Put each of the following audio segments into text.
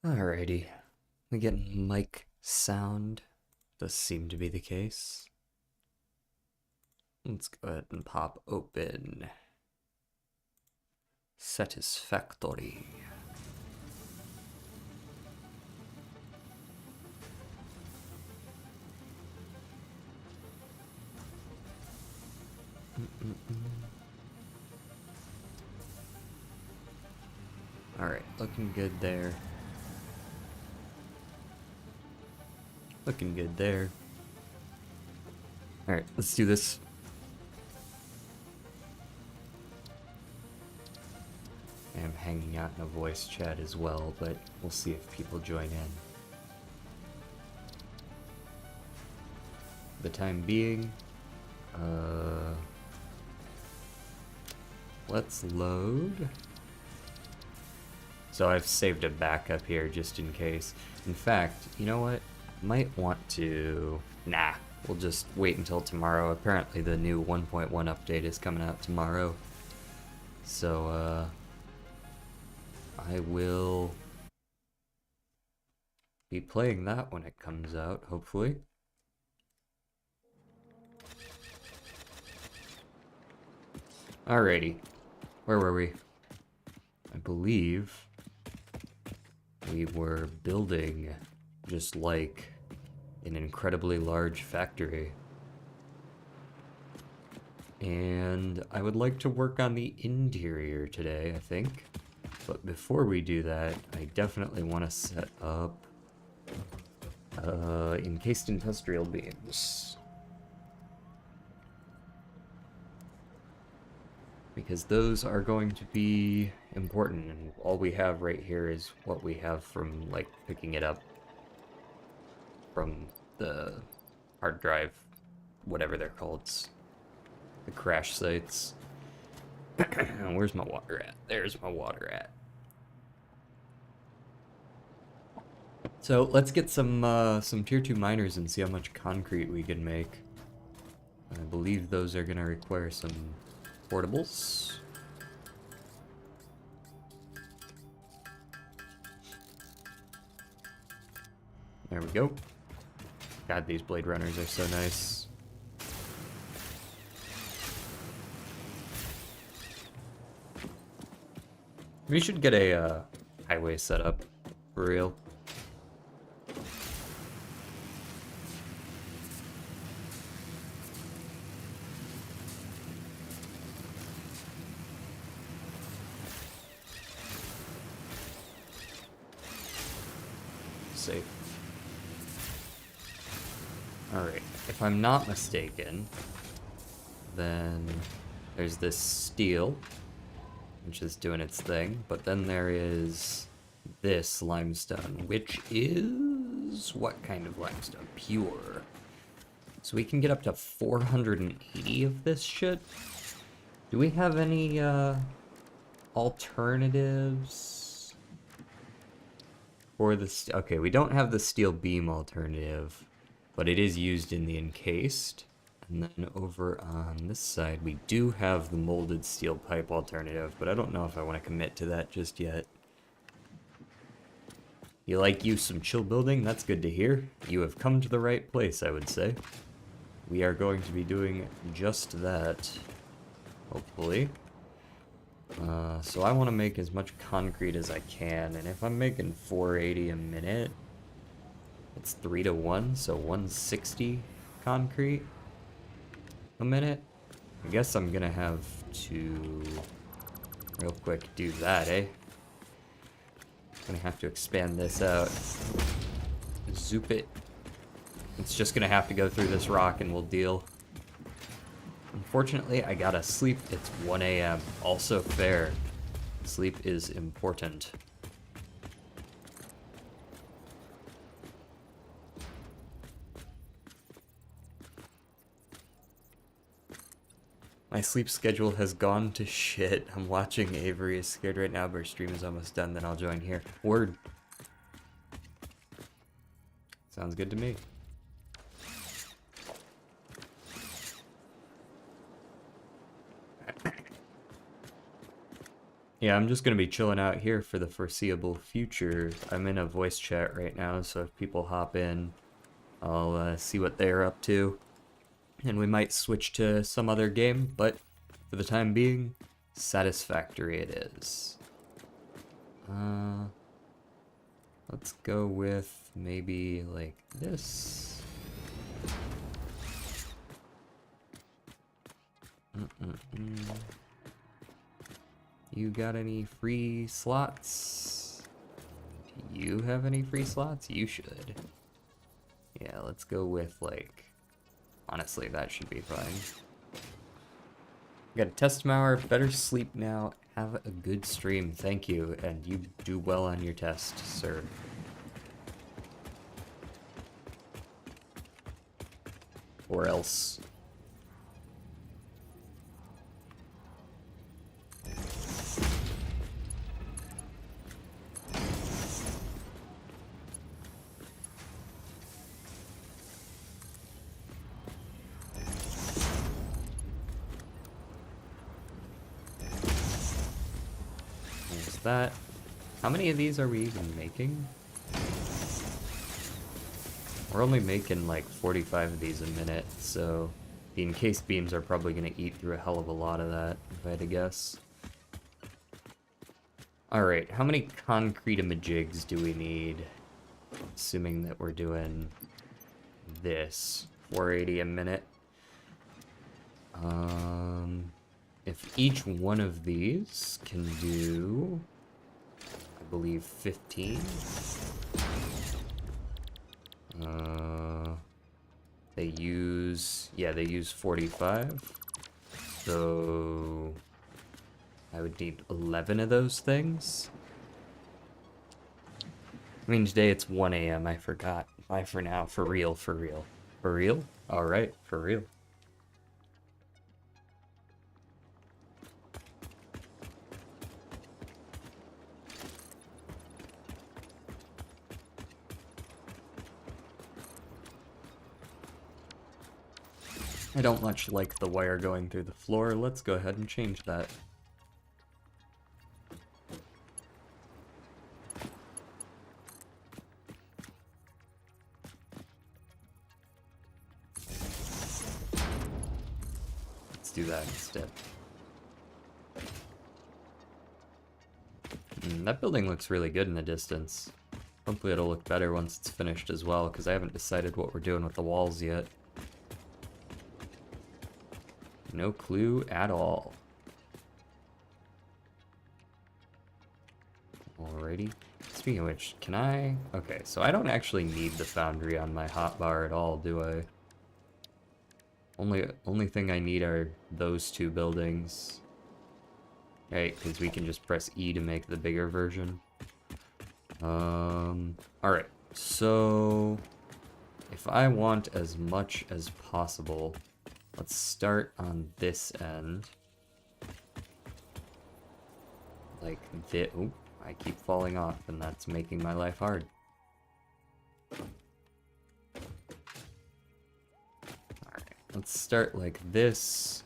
Alrighty, we get mic sound. Does seem to be the case. Let's go ahead and pop open Satisfactory. Alright, looking good there. Looking good there. Alright, let's do this. I am hanging out in a voice chat as well, but we'll see if people join in. For the time being, let's load. So I've saved a backup here just in case. In fact, you know what? Might want to... Nah, we'll just wait until tomorrow. Apparently the new 1.1 update is coming out tomorrow. So, I will be playing that when it comes out, hopefully. Alrighty. Where were we? I believe we were building just like an incredibly large factory. And I would like to work on the interior today, I think. But before we do that, I definitely want to set up encased industrial beams. Because those are going to be important, and all we have right here is what we have from, like, picking it up from the hard drive, whatever they're called, the crash sites. Where's my water at? There's my water at. So let's get some tier 2 miners and see how much concrete we can make. I believe those are gonna require some portables. There we go. God, these blade runners are so nice. We should get a highway set up, for real. Safe. Alright, if I'm not mistaken, then there's this steel, which is doing its thing, but then there is this limestone, which is... what kind of limestone? Pure. So we can get up to 480 of this shit. Do we have any, alternatives for this? Okay, we don't have the steel beam alternative, but it is used in the encased. And then over on this side, we do have the molded steel pipe alternative, but I don't know if I want to commit to that just yet. You like you some chill building? That's good to hear. You have come to the right place, I would say. We are going to be doing just that, hopefully. So I want to make as much concrete as I can, and if I'm making 480 a minute, it's 3 to 1, so 160 concrete a minute. I guess I'm gonna have to real quick do that, eh? Gonna have to expand this out. Zoop it. It's just gonna have to go through this rock and we'll deal. Unfortunately, I gotta sleep. It's 1 a.m. Also fair. Sleep is important. My sleep schedule has gone to shit. I'm watching Avery is Scared right now, but her stream is almost done, then I'll join here. Word. Sounds good to me. Yeah, I'm just gonna be chilling out here for the foreseeable future. I'm in a voice chat right now, so if people hop in, I'll see what they're up to. And we might switch to some other game, but for the time being, Satisfactory it is. Let's go with maybe like this. You got any free slots? Do you have any free slots? You should. Yeah, let's go with like... Honestly, that should be fine. Got a test hour, better sleep now. Have a good stream, thank you, and you do well on your test, sir. Or else. There's that. How many of these are we even making? We're only making like 45 of these a minute, so the encased beams are probably going to eat through a hell of a lot of that, if I had to guess. Alright, how many concrete-a-majigs do we need? Assuming that we're doing this. 480 a minute. If each one of these can do, I believe, 15. They use 45. So I would need 11 of those things. I mean, today it's 1 a.m. I forgot. Bye for now. For real, for real. For real? Alright, for real. I don't much like the wire going through the floor. Let's go ahead and change that. Let's do that instead. That building looks really good in the distance. Hopefully it'll look better once it's finished as well, because I haven't decided what we're doing with the walls yet. No clue at all. Alrighty. Speaking of which, can I... Okay, so I don't actually need the foundry on my hotbar at all, do I? Only thing I need are those two buildings. Right, because we can just press E to make the bigger version. Alright, so... If I want as much as possible... Let's start on this end. Like this. Oop, I keep falling off, and that's making my life hard. Alright, let's start like this.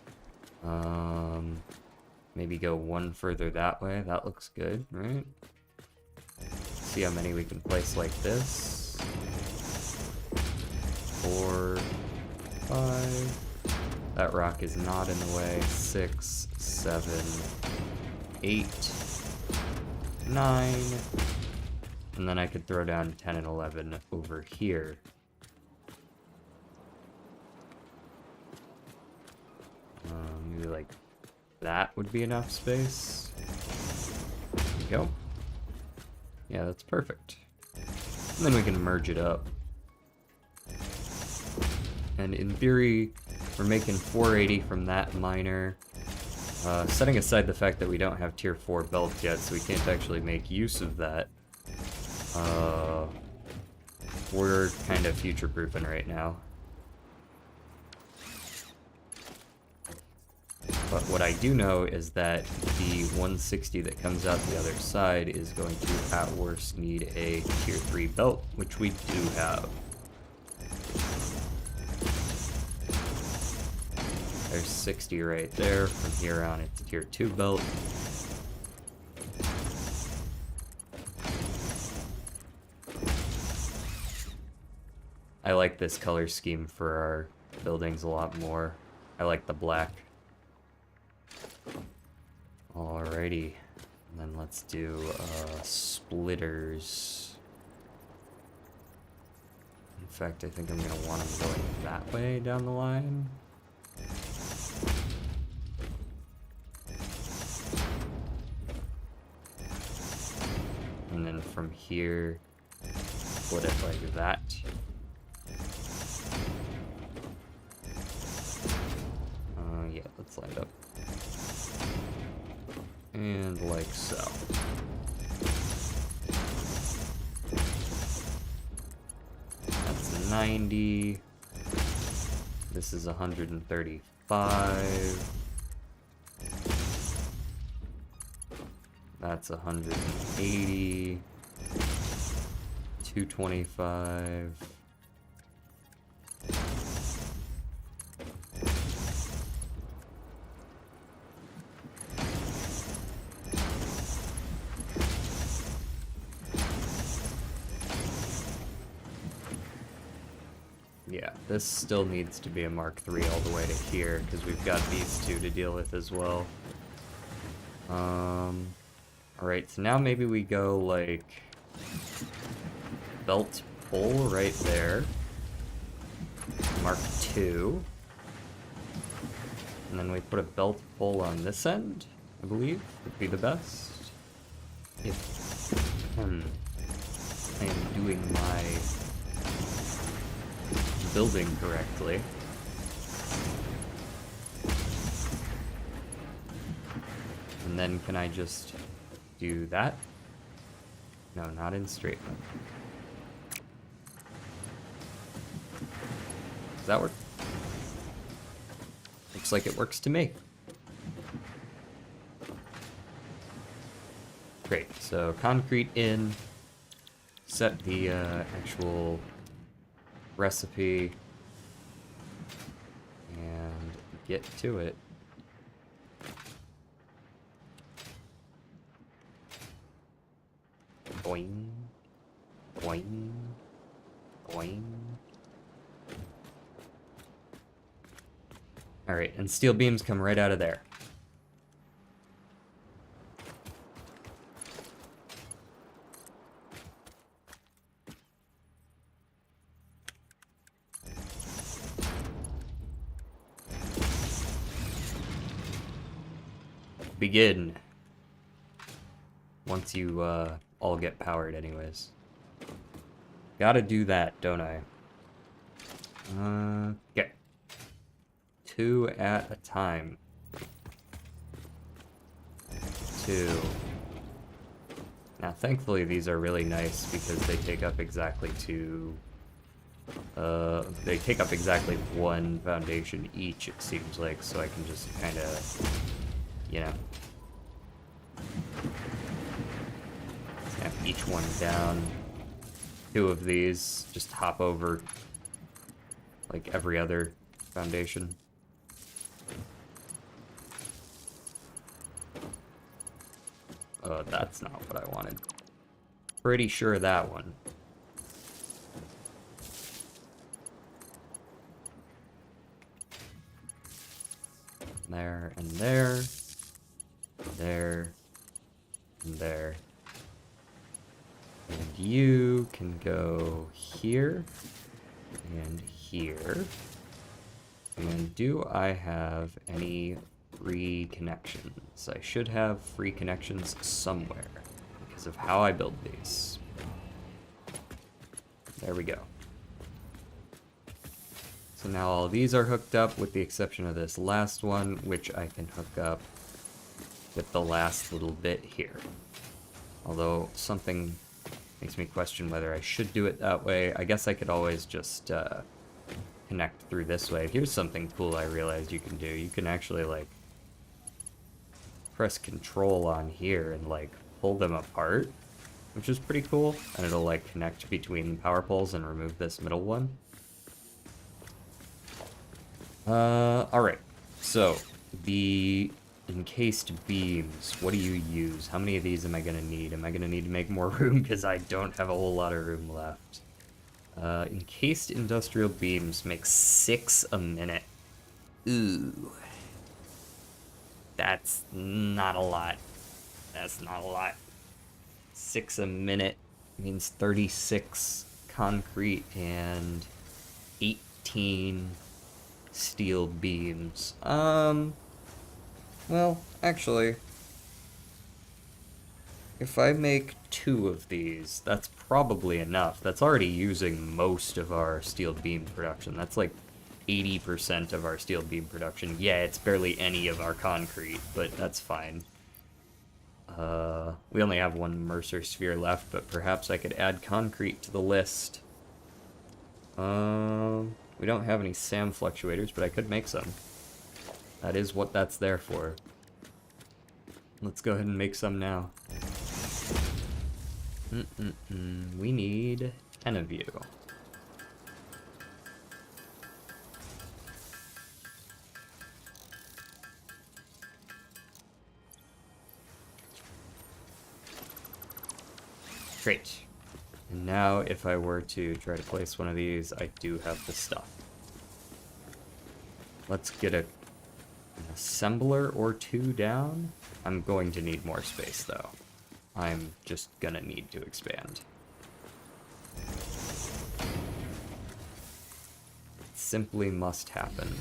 Maybe go one further that way. That looks good, right? See how many we can place like this. 4, 5. That rock is not in the way. 6, 7, 8, 9. And then I could throw down 10 and 11 over here. Maybe like that would be enough space. There we go. Yeah, that's perfect. And then we can merge it up. And in theory, we're making 480 from that miner. Setting aside the fact that we don't have tier 4 belts yet, so we can't actually make use of that. We're kind of future-proofing right now. But what I do know is that the 160 that comes out the other side is going to, at worst, need a tier 3 belt, which we do have. There's 60 right there. From here on, it's tier 2 belt. I like this color scheme for our buildings a lot more. I like the black. Alrighty. And then let's do splitters. In fact, I think I'm going to want them going that way down the line. And then from here, split it like that. Yeah, let's line it up. And like so. That's 90. This is 135. That's 180. 225. Yeah, this still needs to be a Mark III all the way to here, because we've got these two to deal with as well. Alright, so now maybe we go, like, belt pull right there. Mark II. And then we put a belt pull on this end, I believe, would be the best. If I am doing my building correctly. And then can I just do that? No, not in straight line. Does that work? Looks like it works to me. Great, so concrete in, set the actual recipe, and get to it. Boing, boing, boing. Alright, and steel beams come right out of there. Begin. Once you all get powered anyways. Gotta do that, don't I? Okay. 2 at a time. 2. Now thankfully these are really nice because they take up exactly they take up exactly 1 foundation each, it seems like, so I can just kind of, you know, snap each one down. 2 of these, just hop over like every other foundation. Oh, that's not what I wanted. Pretty sure that one. There and there. There and there. And you can go here and here. And do I have any free connections? I should have free connections somewhere because of how I build these. There we go. So now all these are hooked up with the exception of this last one, which I can hook up with the last little bit here. Although something makes me question whether I should do it that way. I guess I could always just connect through this way. Here's something cool I realized you can do. You can actually like press control on here and like pull them apart, which is pretty cool. And it'll like connect between the power poles and remove this middle one. Alright. So the encased beams, what do you use? How many of these am I gonna need? Am I gonna need to make more room? Because I don't have a whole lot of room left. Encased industrial beams make 6 a minute. Ooh. That's not a lot. That's not a lot. 6 a minute means 36 concrete and 18 steel beams. Well, actually, if I make 2 of these, that's probably enough. That's already using most of our steel beam production. That's like 80% of our steel beam production. Yeah, it's barely any of our concrete, but that's fine. We only have 1 Mercer sphere left, but perhaps I could add concrete to the list. We don't have any SAM fluctuators, but I could make some. That is what that's there for. Let's go ahead and make some now. We need 10 of you. Great. And now if I were to try to place one of these, I do have the stuff. Let's get an assembler or 2 down. I'm going to need more space though. I'm just gonna need to expand. It simply must happen.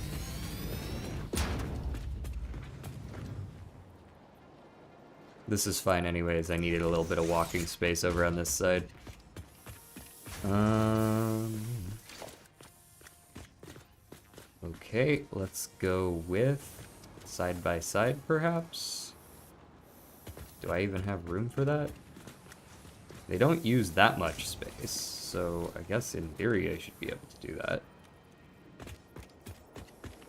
This is fine anyways, I needed a little bit of walking space over on this side. Okay, let's go with side by side perhaps? Do I even have room for that? They don't use that much space, so I guess in theory I should be able to do that.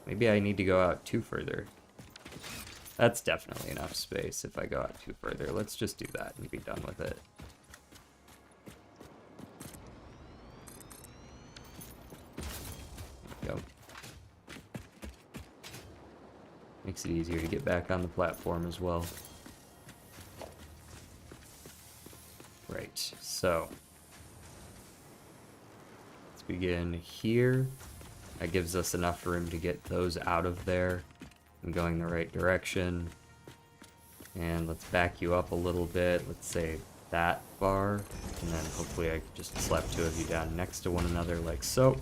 Maybe I need to go out 2 further. That's definitely enough space if I go out 2 further. Let's just do that and be done with it. There we go. Makes it easier to get back on the platform as well. Right, so let's begin here. That gives us enough room to get those out of there and going the right direction. And let's back you up a little bit. Let's say that far, and then hopefully I can just slap 2 of you down next to one another like so.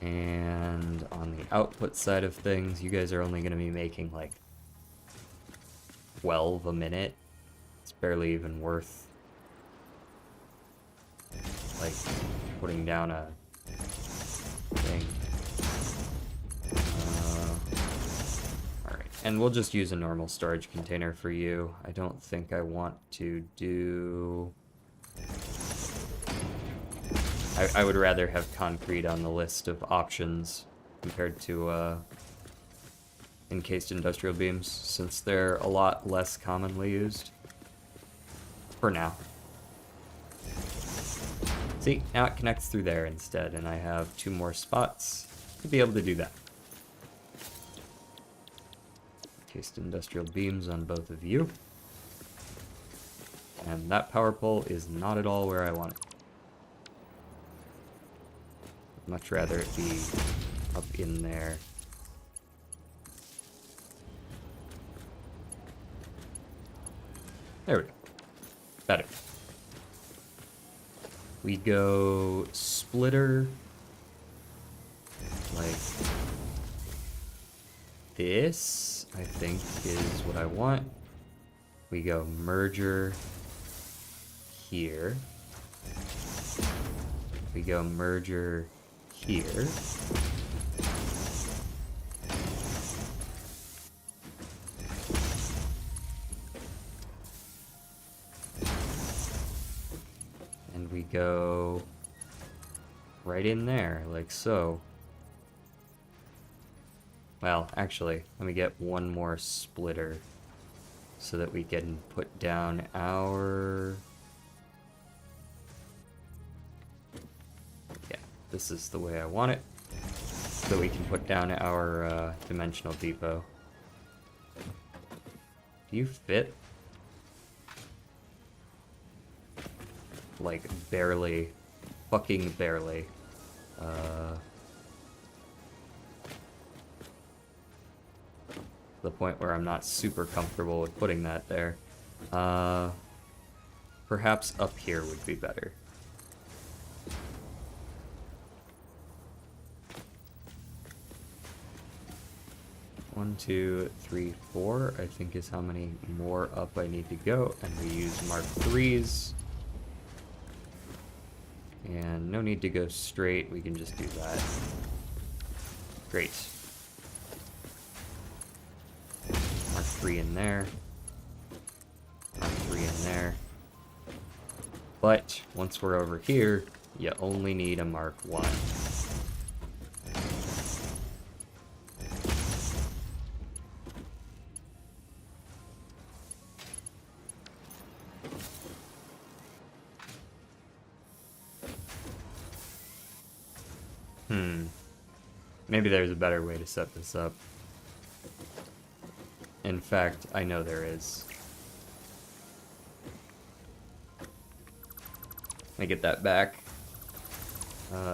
And on the output side of things, you guys are only going to be making like 12 a minute. It's barely even worth like putting down a thing. Alright, and we'll just use a normal storage container for you. I don't think I want to do... I would rather have concrete on the list of options compared to encased industrial beams, since they're a lot less commonly used. For now. See, now it connects through there instead, and I have 2 more spots to be able to do that. Encased industrial beams on both of you. And that power pole is not at all where I want it. I'd much rather it be up in there. There we go. Better. We go splitter like this, I think is what I want. We go merger here. We go merger here. And we go right in there, like so. Well, actually, let me get 1 more splitter so that we can put down our... Yeah, this is the way I want it. So we can put down our dimensional depot. Do you fit? Like, barely. fucking barely. The point where I'm not super comfortable with putting that there. Perhaps up here would be better. One, two, three, four, I think is how many more up I need to go. And we use Mark 3s. And no need to go straight, we can just do that. Great. Mark 3 in there. Mark 3 in there. But once we're over here, you only need a Mark 1. Maybe there's a better way to set this up. In fact, I know there is. Let me get that back.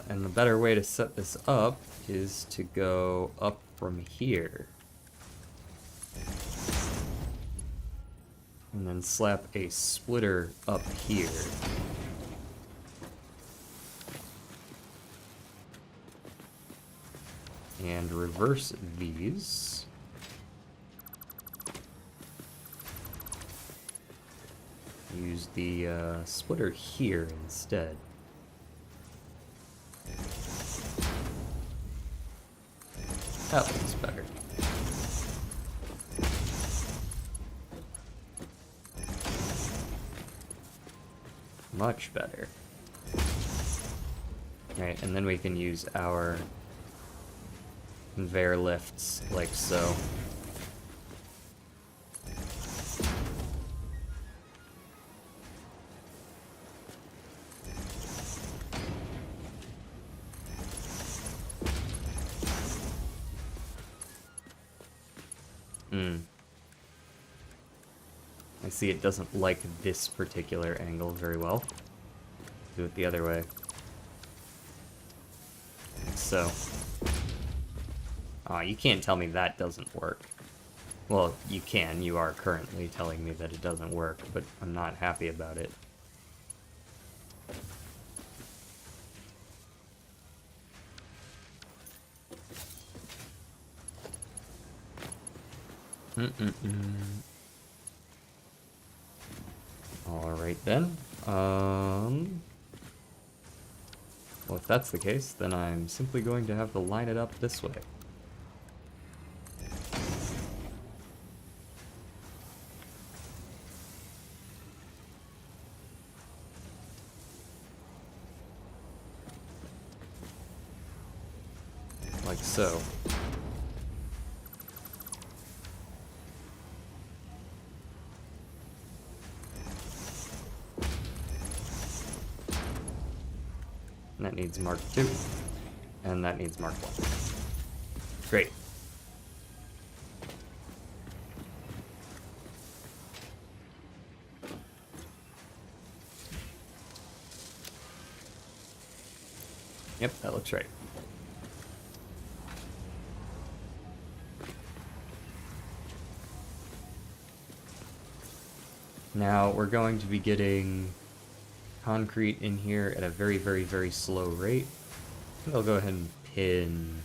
And the better way to set this up is to go up from here. And then slap a splitter up here. And reverse these. Use the splitter here instead. That looks better. Much better. Right, and then we can use our conveyor lifts like so. I see it doesn't like this particular angle very well. Do it the other way. Like so. Aw, you can't tell me that doesn't work. Well, you can. You are currently telling me that it doesn't work, but I'm not happy about it. Alright then. Well, if that's the case, then I'm simply going to have to line it up this way. Like so. That needs Mark 2. And that needs Mark 1. Great. Yep, that looks right. Now we're going to be getting concrete in here at a very, very, very slow rate. I'll go ahead and pin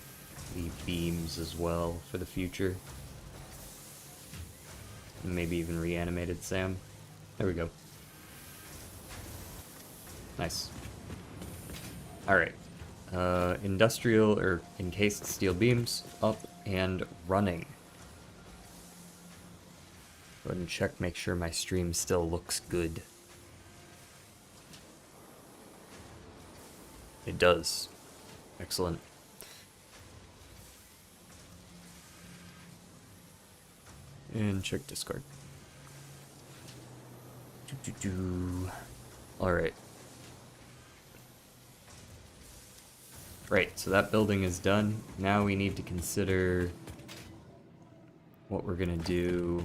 the beams as well for the future. Maybe even reanimated Sam. There we go. Nice. Alright. Industrial or encased steel beams up and running. Go ahead and check, make sure my stream still looks good. It does. Excellent. And check Discord. Alright. Right, so that building is done. Now we need to consider what we're gonna do.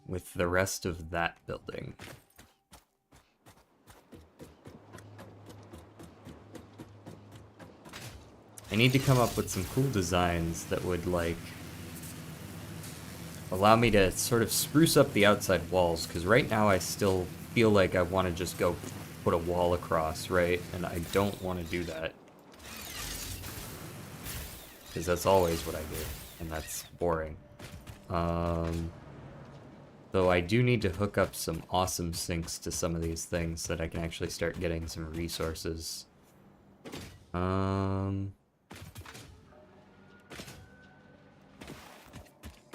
with the rest of that building. I need to come up with some cool designs that would, like, allow me to sort of spruce up the outside walls, because right now I still feel like I want to just go put a wall across, right? And I don't want to do that. Because that's always what I do, and that's boring. Though I do need to hook up some awesome sinks to some of these things so that I can actually start getting some resources.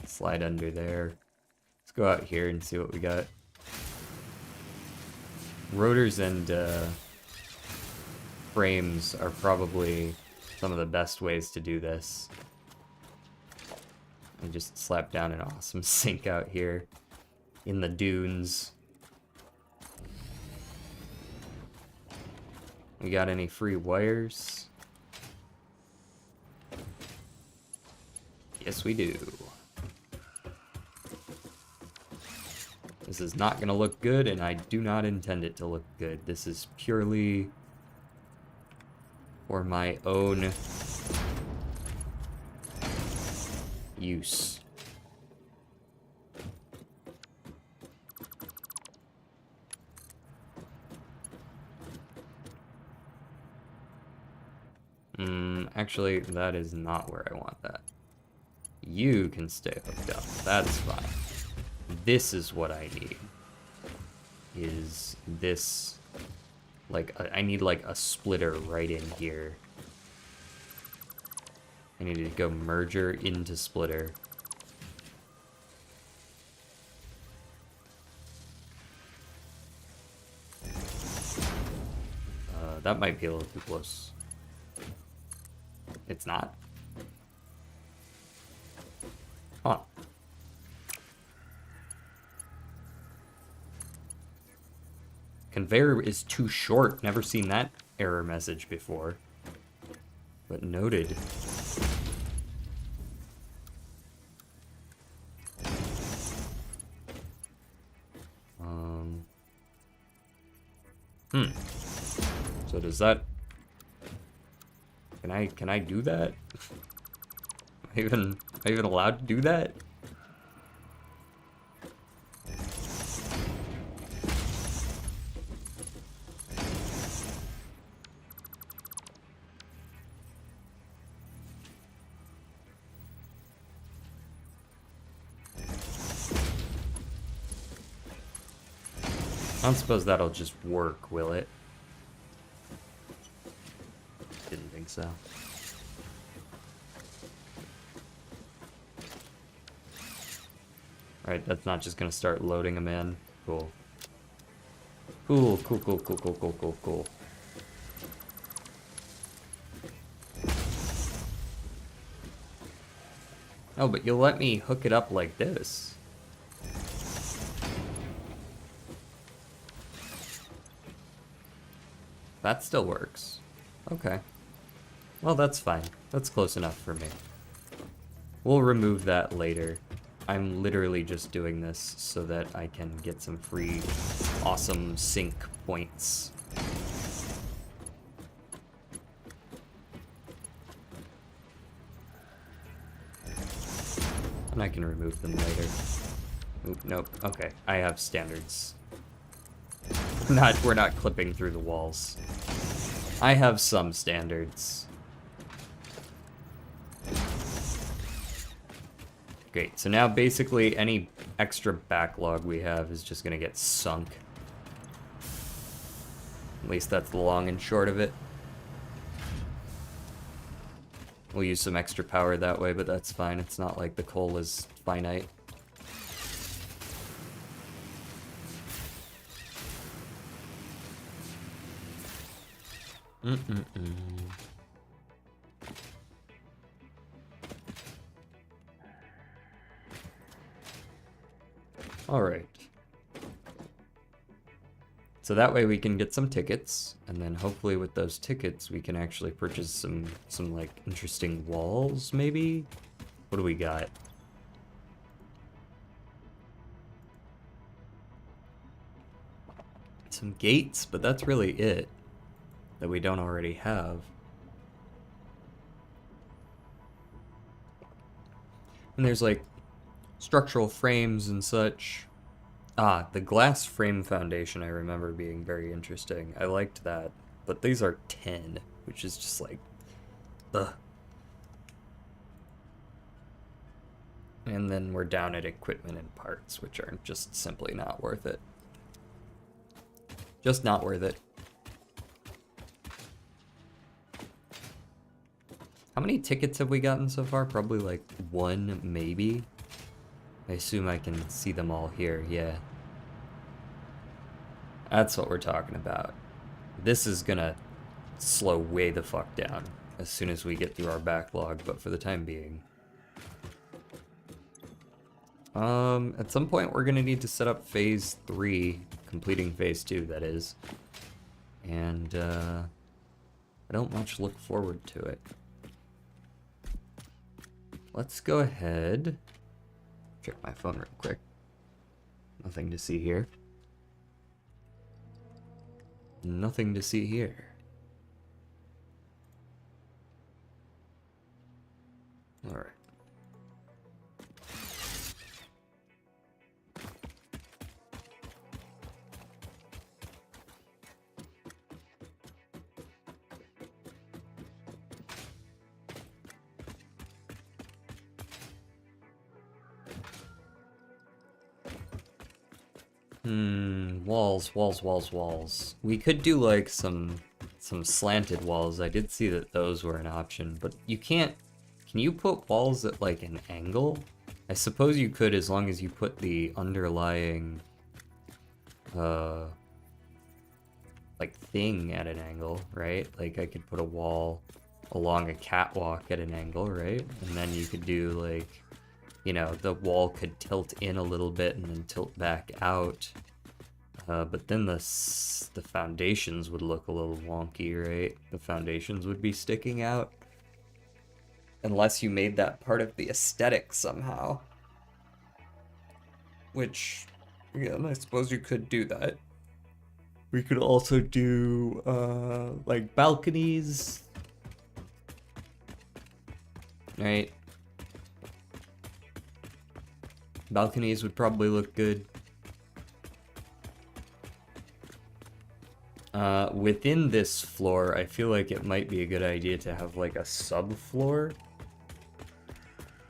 Slide under there. Let's go out here and see what we got. Rotors and frames are probably some of the best ways to do this. And just slap down an awesome sink out here in the dunes. We got any free wires? Yes, we do. This is not gonna look good, and I do not intend it to look good. This is purely for my own use. Actually, that is not where I want that. You can stay hooked up. That's fine. This is what I need. Is this... like, I need, like, a splitter right in here. I need to go merger into splitter. That might be a little too close. It's not? Huh. Conveyor is too short. Never seen that error message before. But noted. So does that... Can I do that? Am I even allowed to do that? I don't suppose that'll just work, will it? Didn't think so. Alright, that's not just gonna start loading them in. Cool. Cool, cool, cool, cool, cool, cool, cool, cool. Oh, but you'll let me hook it up like this. That still works. Okay. Well, that's fine. That's close enough for me. We'll remove that later. I'm literally just doing this so that I can get some free, awesome sync points. And I can remove them later. Oop, nope. Okay, I have standards. We're not clipping through the walls. I have some standards. Great, so now basically any extra backlog we have is just gonna get sunk. At least that's the long and short of it. We'll use some extra power that way, but that's fine. It's not like the coal is finite. Alright. So that way we can get some tickets, and then hopefully with those tickets we can actually purchase some like interesting walls, maybe? What do we got? some gates, but that's really it that we don't already have. And there's like structural frames and such. Ah, the glass frame foundation I remember being very interesting. I liked that. But these are 10, which is just like, ugh. And then we're down at equipment and parts, which are just simply not worth it. Just not worth it. How many tickets have we gotten so far? Probably like 1, maybe. I assume I can see them all here, yeah. That's what we're talking about. This is gonna slow way the fuck down as soon as we get through our backlog, but for the time being. At some point we're gonna need to set up phase 3, completing phase 2, that is. And, I don't much look forward to it. Let's go ahead. Check my phone real quick. Nothing to see here. Nothing to see here. Alright. Walls. We could do like some slanted walls. I did see that those were an option, but you can't. Can you put walls at like an angle? I suppose you could, as long as you put the underlying like thing at an angle, right? Like I could put a wall along a catwalk at an angle, right? And then you could do like, you know, the wall could tilt in a little bit and then tilt back out. But then the foundations would look a little wonky, right? The foundations would be sticking out. Unless you made that part of the aesthetic somehow. Which, yeah, I suppose you could do that. We could also do, like, balconies. Right? Balconies would probably look good. Within this floor, I feel like it might be a good idea to have like a subfloor.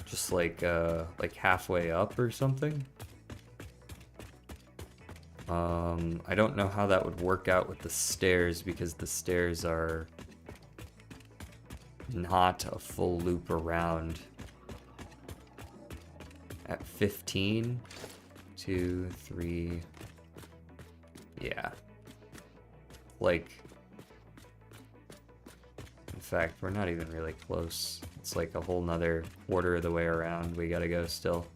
Just like halfway up or something. I don't know how that would work out with the stairs, because the stairs are not a full loop around. At 15, 2, 3, yeah. Like, in fact, we're not even really close. It's like a whole nother quarter of the way around we gotta go still.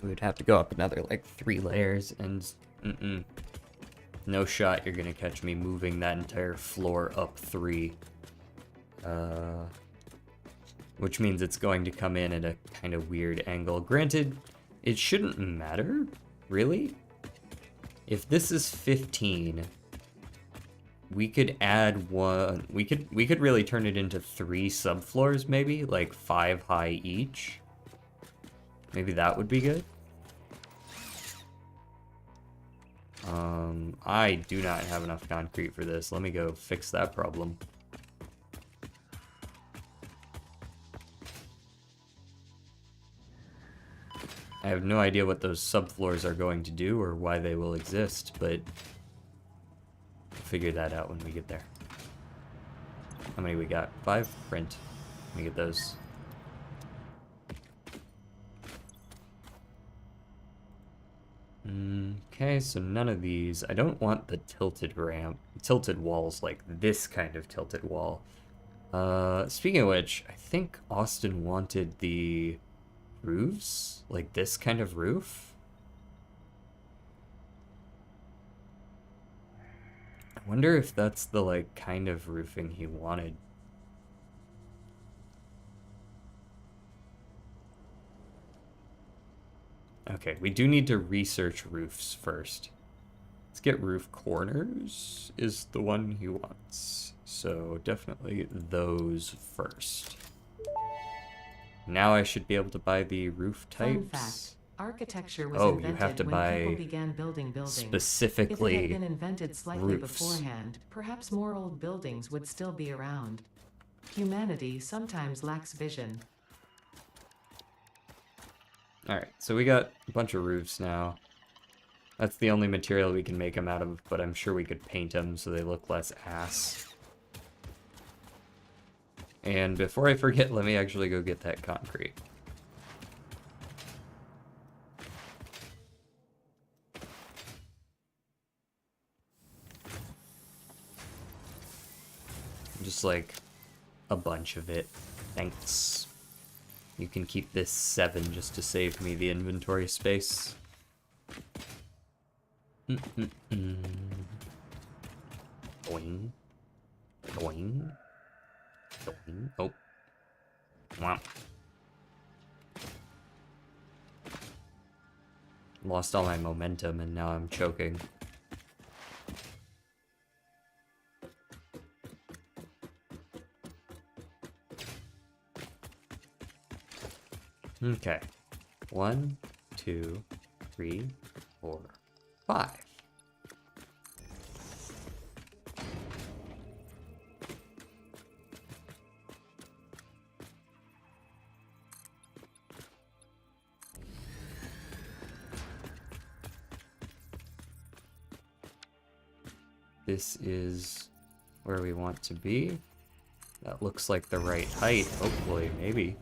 We would have to go up another like 3 layers, and no shot you're gonna catch me moving that entire floor up 3. Which means it's going to come in at a kind of weird angle. Granted, it shouldn't matter, really. If this is 15, we could add one. We could really turn it into 3 subfloors, maybe, like 5 high each. Maybe that would be good. I do not have enough concrete for this. Let me go fix that problem. I have no idea what those subfloors are going to do or why they will exist, but we'll figure that out when we get there. How many we got? 5? Print. Let me get those. Okay, so none of these. I don't want the tilted walls, like this kind of tilted wall. Speaking of which, I think Austin wanted the roofs, like this kind of roof. I wonder if that's the like kind of roofing he wanted. Okay, we do need to research roofs first. Let's get roof corners is the one he wants. So definitely those first. Now I should be able to buy the roof types. Fun fact. Architecture was Oh, invented you have to when buy people began building buildings. specifically if it had been invented slightly roofs. beforehand, perhaps more old buildings would still be around. Humanity sometimes lacks vision. Alright, so we got a bunch of roofs now. That's the only material we can make them out of, but I'm sure we could paint them so they look less ass. And before I forget, let me actually go get that concrete. Just like a bunch of it. Thanks. You can keep this 7 just to save me the inventory space. Boing. Boing. Boing. Oh. Wow. Lost all my momentum and now I'm choking. Okay. 1, 2, 3, 4, 5. This is where we want to be. That looks like the right height, hopefully, maybe.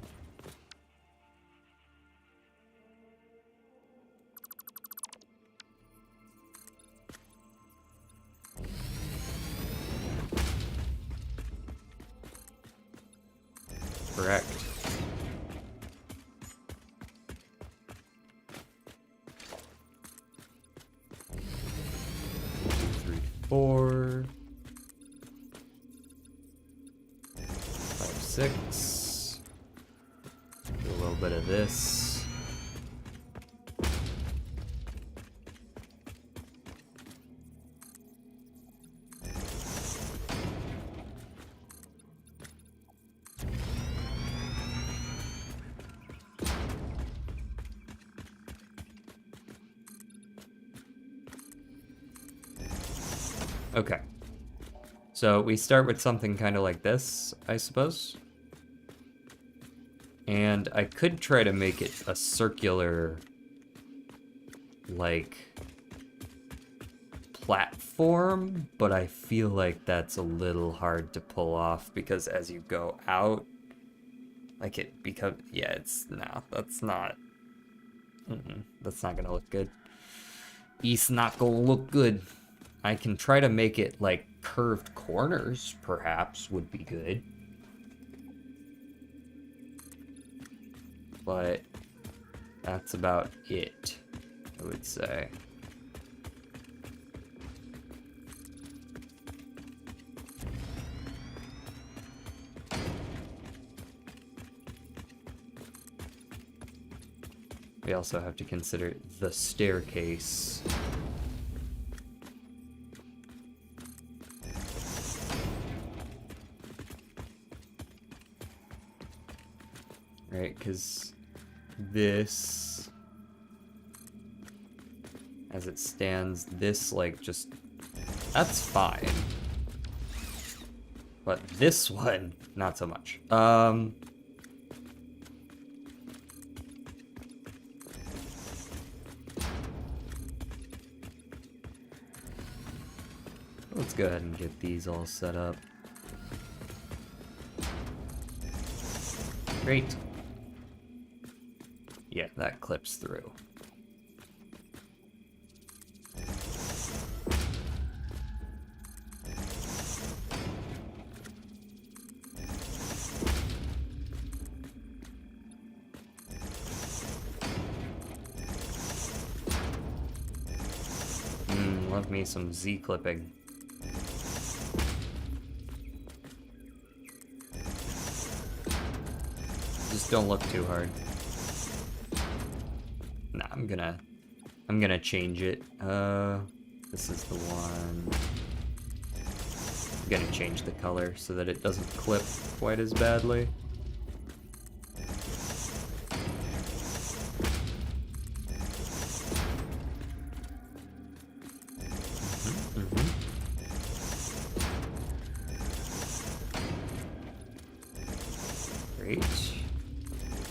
Correct. 3, 4, 5, 6. Do a little bit of this. Okay. So we start with something kind of like this, I suppose. And I could try to make it a circular, like, platform, but I feel like that's a little hard to pull off because as you go out, like it becomes, yeah, it's, no, that's not, that's not gonna look good. It's not gonna look good. I can try to make it like curved corners, perhaps, would be good. But that's about it, I would say. We also have to consider the staircase. Right, because this, as it stands, this, like, just, that's fine. But this one, not so much. Let's go ahead and get these all set up. Great. Yeah, that clips through. Love me some Z clipping. Just don't look too hard. Nah, I'm gonna change it. This is the one. I'm gonna change the color so that it doesn't clip quite as badly. Great.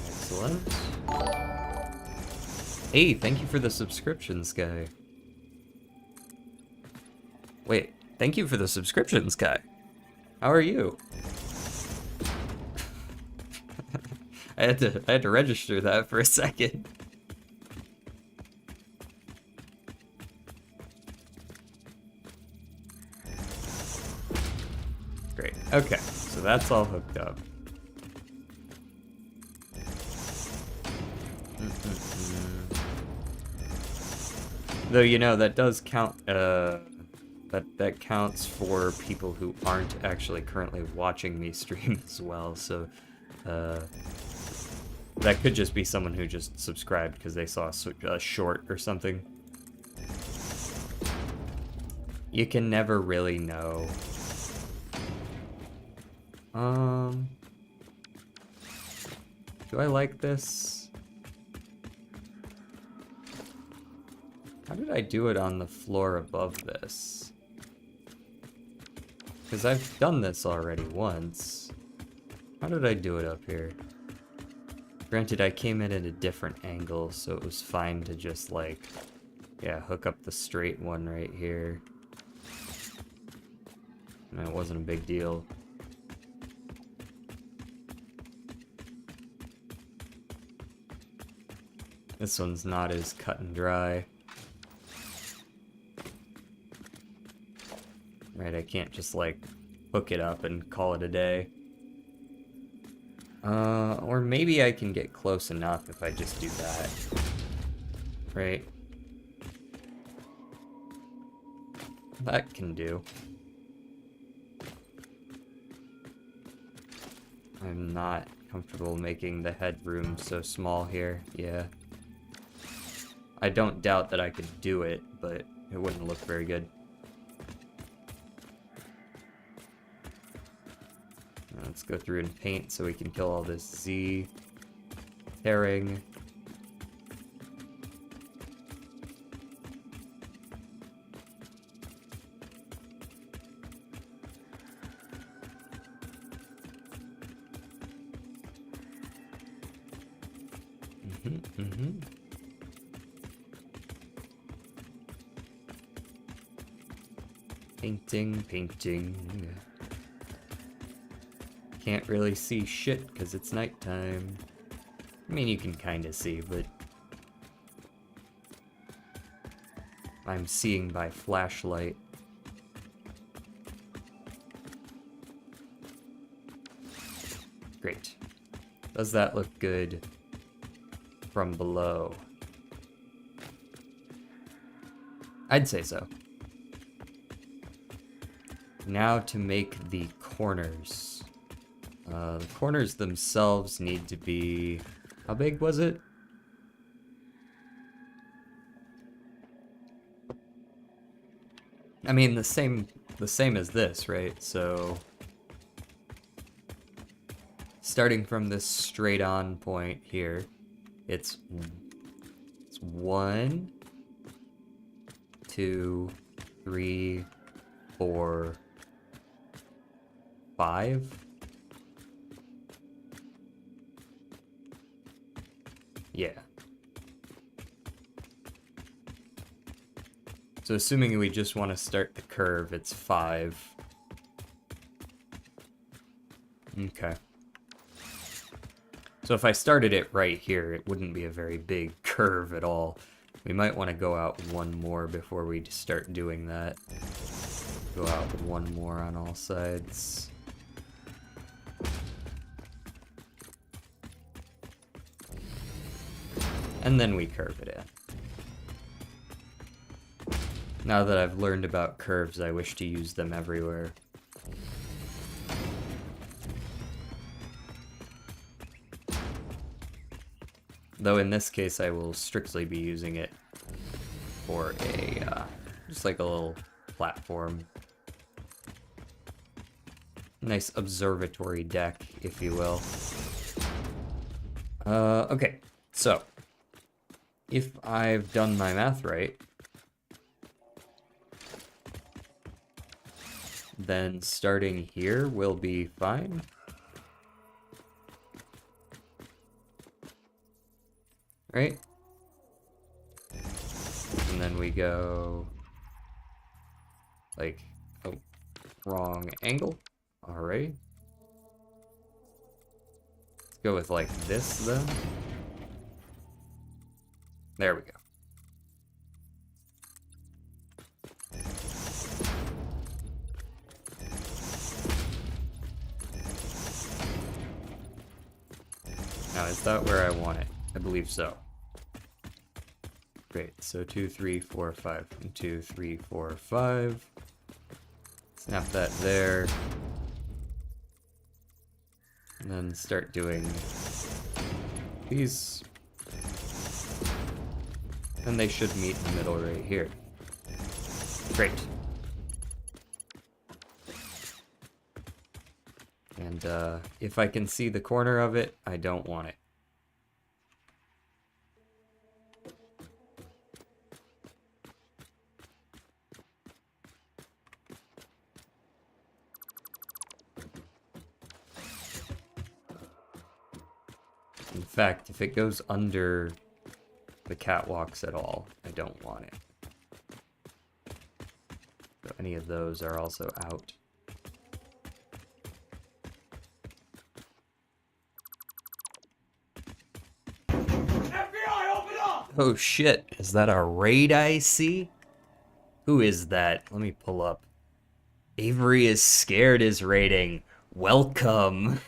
Excellent. Hey, thank you for the subscriptions, guy. Wait, thank you for the subscriptions, guy. How are you? I had to register that for a second. Great. Okay, so that's all hooked up. Though, you know, that does count, that counts for people who aren't actually currently watching me stream as well, so, that could just be someone who just subscribed because they saw a short or something. You can never really know. Do I like this? How did I do it on the floor above this? Because I've done this already once. How did I do it up here? Granted, I came in at a different angle, so it was fine to just, like, yeah, hook up the straight one right here. And it wasn't a big deal. This one's not as cut and dry. Right, I can't just, like, hook it up and call it a day. Or maybe I can get close enough if I just do that. Right? That can do. I'm not comfortable making the headroom so small here, yeah. I don't doubt that I could do it, but it wouldn't look very good. Let's go through and paint so we can kill all this Z tearing. Painting. Can't really see shit because it's nighttime. I mean, you can kind of see, but I'm seeing by flashlight. Great. Does that look good from below? I'd say so. Now to make the corners. The corners themselves need to be... How big was it? I mean, the same as this, right? So... Starting from this straight on point here, it's 1, 2, 3, 4, 5. Yeah. So assuming we just want to start the curve, it's 5. Okay. So if I started it right here, it wouldn't be a very big curve at all. We might want to go out one more before we start doing that. Go out one more on all sides. And then we curve it in. Now that I've learned about curves, I wish to use them everywhere. Though in this case, I will strictly be using it for a Just like a little platform. Nice observatory deck, if you will. Okay, so if I've done my math right, then starting here will be fine. Right? And then we go like, oh, wrong angle. Alright. Let's go with like this then. There we go. Now, is that where I want it? I believe so. Great, so 2, 3, 4, 5. 2, 3, 4, 5. Snap that there. And then start doing these. And they should meet in the middle right here. Great. And if I can see the corner of it, I don't want it. In fact, if it goes under the catwalks at all, I don't want it. So any of those are also out. FBI, open up! Oh shit, is that a raid I see? Who is that? Let me pull up. Avery is scared is raiding. Welcome.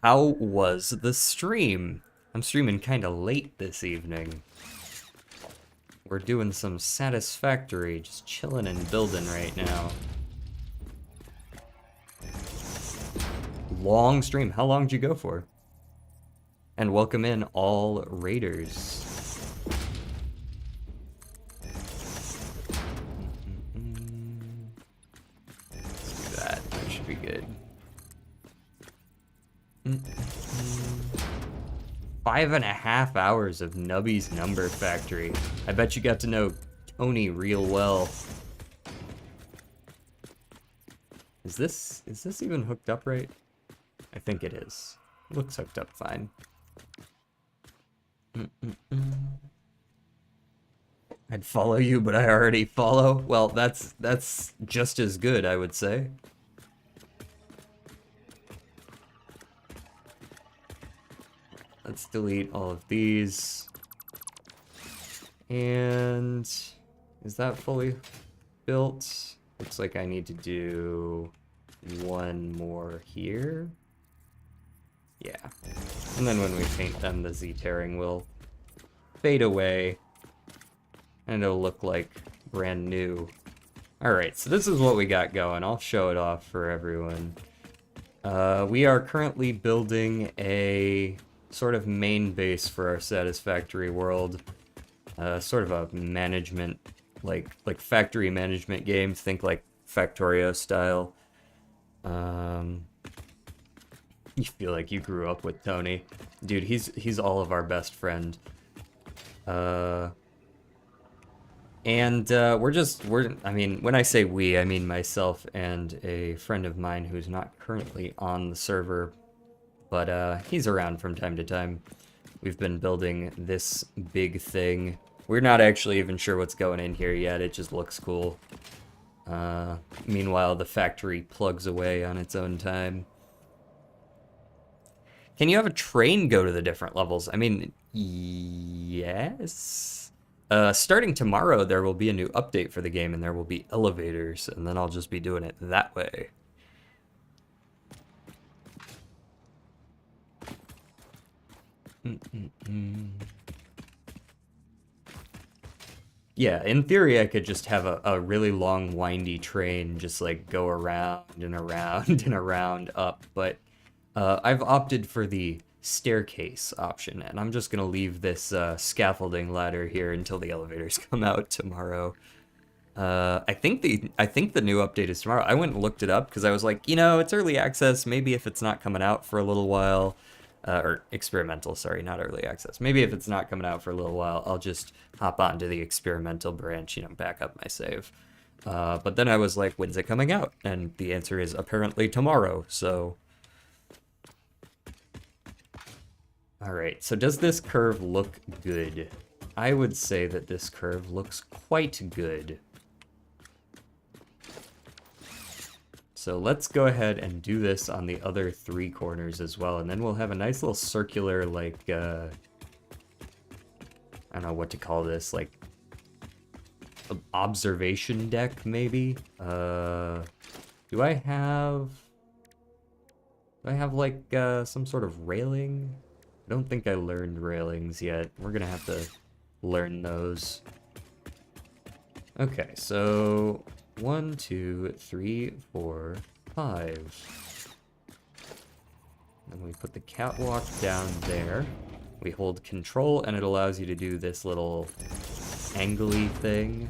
How was the stream? I'm streaming kind of late this evening. We're doing some Satisfactory, just chilling and building right now. Long stream. How long did you go for? And welcome in all raiders. Let's do that. That should be good. 5.5 hours of Nubby's Number Factory. I bet you got to know Tony real well. Is this even hooked up right? I think it is. It looks hooked up fine. I'd follow you, but I already follow. Well, that's just as good, I would say. Let's delete all of these. And is that fully built? Looks like I need to do one more here. Yeah. And then when we paint them, the Z-tearing will fade away. And it'll look like brand new. Alright, so this is what we got going. I'll show it off for everyone. We are currently building a sort of main base for our Satisfactory world. Sort of a management, like factory management game. Think like Factorio style. You feel like you grew up with Tony. Dude, he's all of our best friend. I mean, when I say we, I mean myself and a friend of mine who's not currently on the server, but he's around from time to time. We've been building this big thing. We're not actually even sure what's going in here yet, it just looks cool. Meanwhile, the factory plugs away on its own time. Can you have a train go to the different levels? I mean, yes. Starting tomorrow, there will be a new update for the game, and there will be elevators, and then I'll just be doing it that way. Yeah, in theory, I could just have a really long, windy train just like go around and around and around up, but I've opted for the staircase option, and I'm just gonna leave this scaffolding ladder here until the elevators come out tomorrow. I think the new update is tomorrow. I went and looked it up because I was like, you know, it's early access. Maybe if it's not coming out for a little while, or experimental, sorry, not early access. Maybe if it's not coming out for a little while, I'll just hop onto the experimental branch, you know, back up my save. But then I was like, when's it coming out? And the answer is apparently tomorrow, so... Alright, so does this curve look good? I would say that this curve looks quite good. So let's go ahead and do this on the other 3 corners as well, and then we'll have a nice little circular, like, I don't know what to call this, like, observation deck, maybe? Do I have, like, some sort of railing? I don't think I learned railings yet. We're gonna have to learn those. Okay, so 1, 2, 3, 4, 5. And we put the catwalk down there. We hold control and it allows you to do this little angly thing.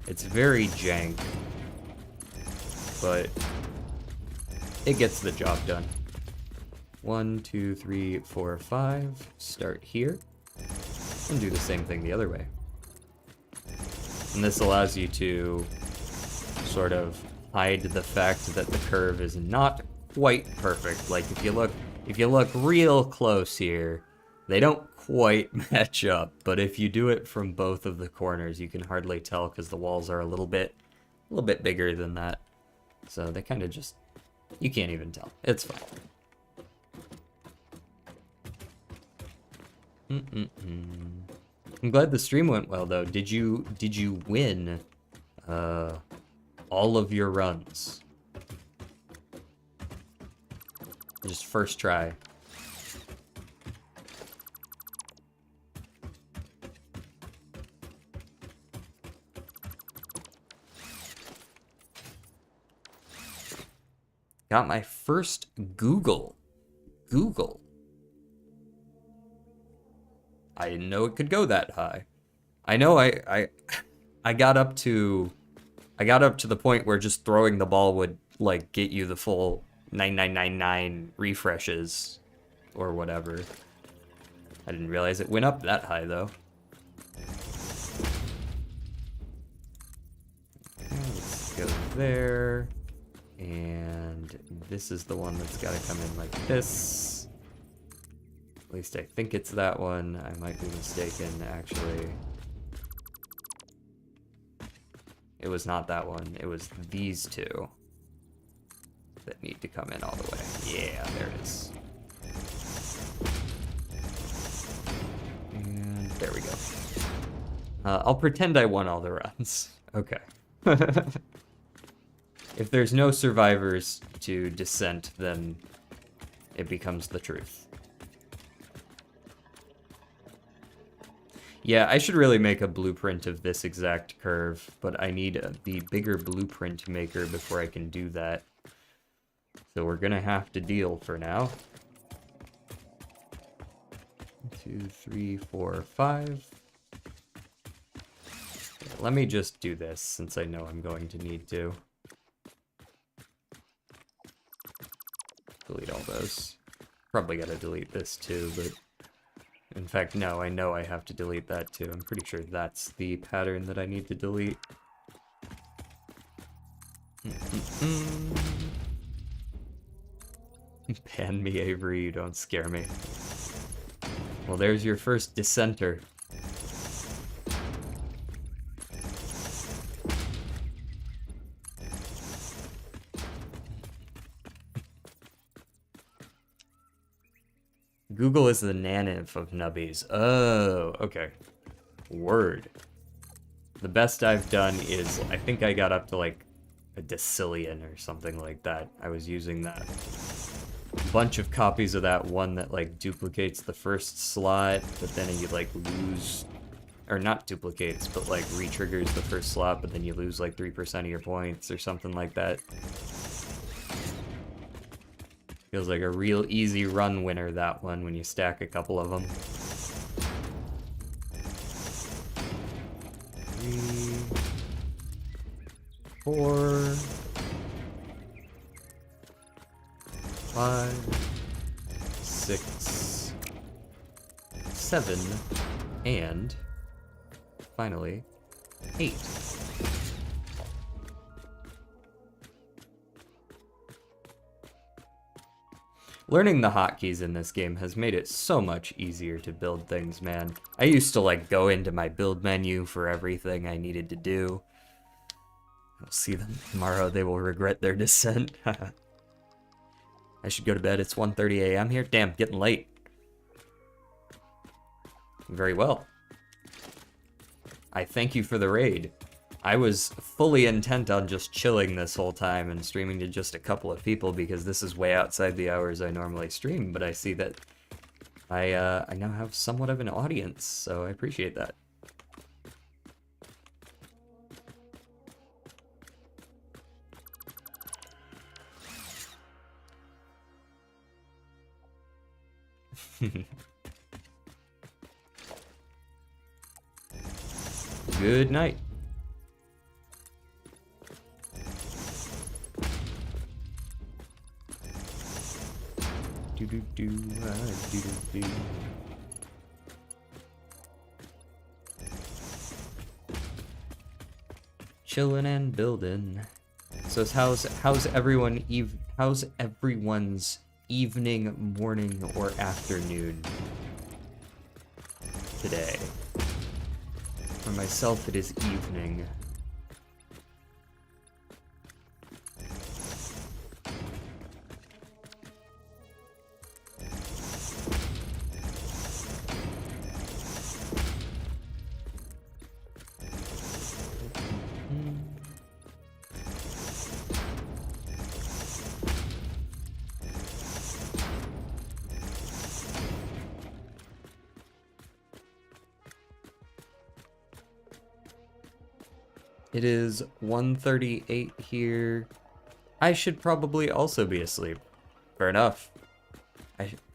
It's very jank, but it gets the job done. 1, 2, 3, 4, 5. Start here and do the same thing the other way. And this allows you to sort of hide the fact that the curve is not quite perfect. Like if you look real close here, they don't quite match up, but if you do it from both of the corners, you can hardly tell because the walls are a little bit bigger than that. So they kind of just, you can't even tell. It's fine. I'm glad the stream went well though. Did you win all of your runs? Just first try. Got my first Google. I didn't know it could go that high. I know I got up to the point where just throwing the ball would like get you the full 9999 refreshes or whatever. I didn't realize it went up that high though. Let's go there. And this is the one that's got to come in like this. At least I think it's that one. I might be mistaken, actually. It was not that one. It was these two that need to come in all the way. Yeah, there it is. And there we go. I'll pretend I won all the runs. Okay. If there's no survivors to Descent, then it becomes the truth. Yeah, I should really make a blueprint of this exact curve, but I need the bigger blueprint maker before I can do that. So we're gonna have to deal for now. 2, 3, 4, 5. Let me just do this since I know I'm going to need to. Delete all those. Probably gotta delete this too, but... In fact, no, I know I have to delete that too. I'm pretty sure that's the pattern that I need to delete. Ban me, Avery, you don't scare me. Well, there's your first dissenter. Google is the naniv of nubbies. Oh, okay. Word. The best I've done is, I think I got up to like a decillion or something like that. I was using that. Bunch of copies of that one that like duplicates the first slot, but then you like lose, or not duplicates, but like re-triggers the first slot, but then you lose like 3% of your points or something like that. Feels like a real easy run winner, that one, when you stack a couple of them. 3, 4, 5, 6, 7, and finally 8. Learning the hotkeys in this game has made it so much easier to build things, man. I used to like go into my build menu for everything I needed to do. I'll see them tomorrow. They will regret their descent. I should go to bed. It's 1:30 a.m. here. Damn, getting late. Very well. I thank you for the raid. I was fully intent on just chilling this whole time and streaming to just a couple of people because this is way outside the hours I normally stream, but I see that I now have somewhat of an audience, so I appreciate that. Good night. Do do do do do do. Chillin' and building. So it's how's everyone's evening, morning, or afternoon today? For myself, it is evening. It is 1:38 here. I should probably also be asleep. Fair enough.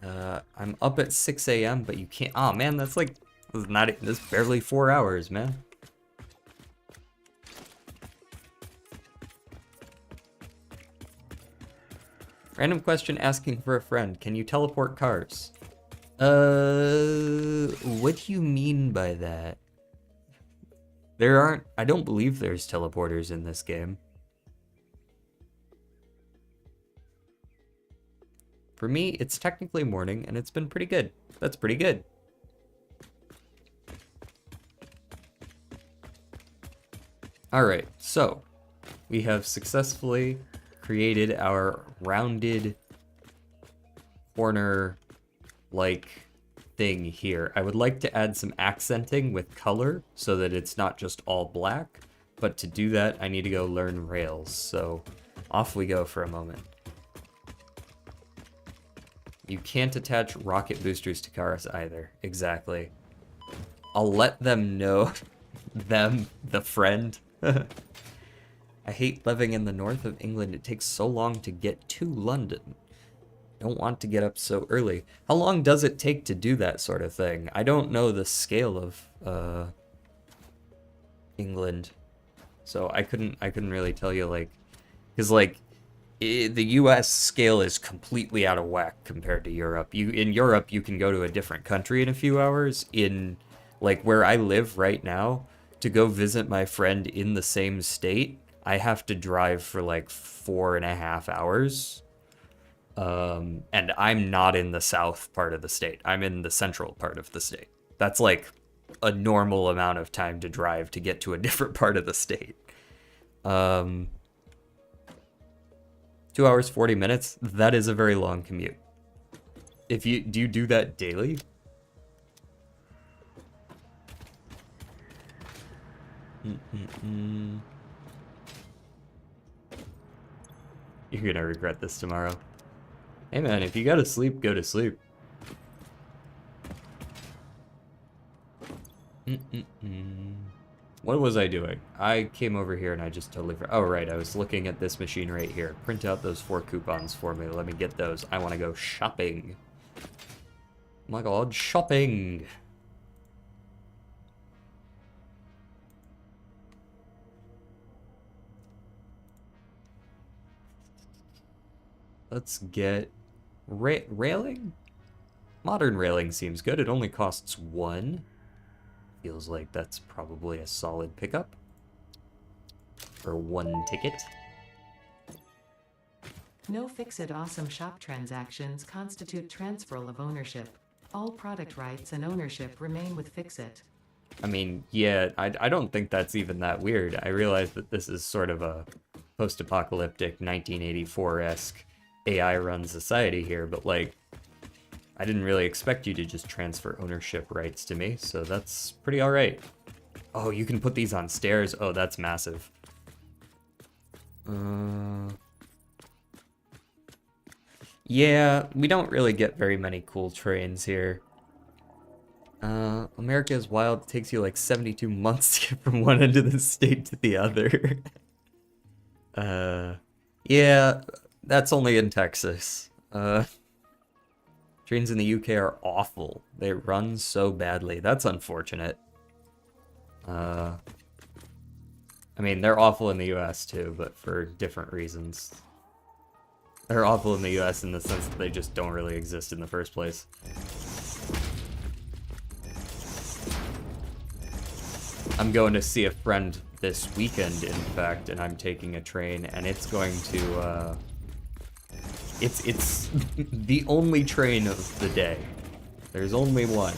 I'm up at 6 a.m., but you can't. Oh man, that's barely 4 hours, man. Random question asking for a friend. Can you teleport cars? What do you mean by that? I don't believe there's teleporters in this game. For me, it's technically morning, and it's been pretty good. That's pretty good. Alright, so we have successfully created our rounded corner-like thing here. I would like to add some accenting with color so that it's not just all black, but to do that I need to go learn Rails, so off we go for a moment. You can't attach rocket boosters to cars either. Exactly. I'll let them know. The friend. I hate living in the north of England. It takes so long to get to London. Don't want to get up so early. How long does it take to do that sort of thing? I don't know the scale of England, so I couldn't really tell you, like, because the U.S. scale is completely out of whack compared to Europe. In Europe you can go to a different country in a few hours. In like where I live right now, to go visit my friend in the same state, I have to drive for like 4.5 hours. And I'm not in the south part of the state. I'm in the central part of the state. That's like a normal amount of time to drive to get to a different part of the state. 2 hours, 40 minutes. That is a very long commute. Do you do that daily? You're gonna regret this tomorrow. Hey man, if you gotta sleep, go to sleep. What was I doing? I came over here and I just totally... Oh, right. I was looking at this machine right here. Print out those 4 coupons for me. Let me get those. I want to go shopping. Oh my god, shopping! Let's get... railing? Modern railing seems good. It only costs 1. Feels like that's probably a solid pickup. For 1 ticket. No Fix-It Awesome Shop transactions constitute transferal of ownership. All product rights and ownership remain with Fix-It. I mean, yeah, I don't think that's even that weird. I realize that this is sort of a post-apocalyptic 1984-esque AI-run society here, but like, I didn't really expect you to just transfer ownership rights to me, so that's pretty alright. Oh, you can put these on stairs? Oh, that's massive. Yeah, we don't really get very many cool trains here. America is Wild takes you like 72 months to get from one end of the state to the other. Yeah, that's only in Texas. Trains in the UK are awful. They run so badly. That's unfortunate. I mean, they're awful in the US too, but for different reasons. They're awful in the US in the sense that they just don't really exist in the first place. I'm going to see a friend this weekend, in fact, and I'm taking a train, and it's going to, It's the only train of the day. There's only one.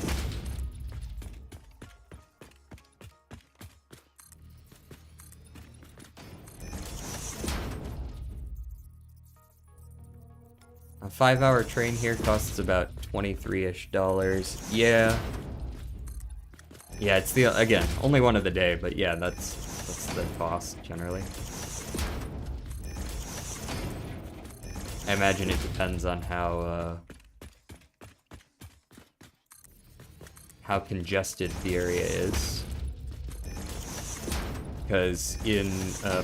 A 5-hour train here costs about $23-ish. Yeah. Yeah, it's the, again, only one of the day, but yeah, that's the cost generally. I imagine it depends on how congested the area is. Because in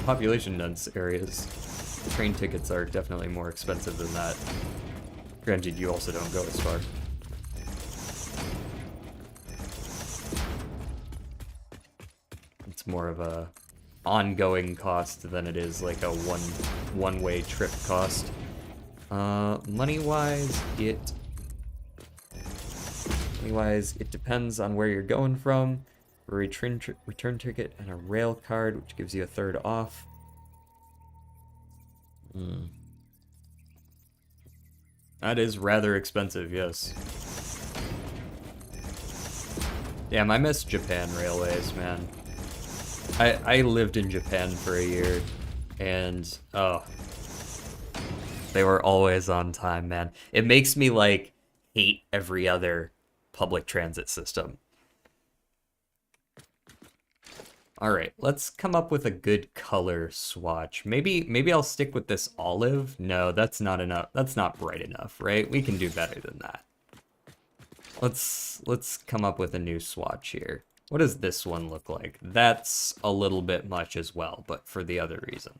population dense areas, train tickets are definitely more expensive than that. Granted, you also don't go as far. It's more of a ongoing cost than it is like a one-way trip cost. Money-wise, it depends on where you're going from. A return ticket and a rail card, which gives you a 1/3 off. That is rather expensive, yes. Damn, I miss Japan Railways, man. I lived in Japan for a year, and oh, they were always on time, man. It makes me like hate every other public transit system. All right, let's come up with a good color swatch. Maybe I'll stick with this olive. No, that's not enough. That's not bright enough, right? We can do better than that. Let's come up with a new swatch here. What does this one look like? That's a little bit much as well, but for the other reason.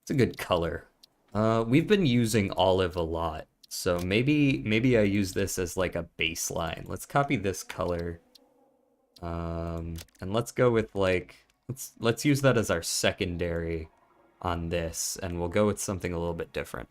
It's a good color. We've been using olive a lot, so maybe I use this as like a baseline. Let's copy this color. And let's go with like, let's use that as our secondary on this, and we'll go with something a little bit different.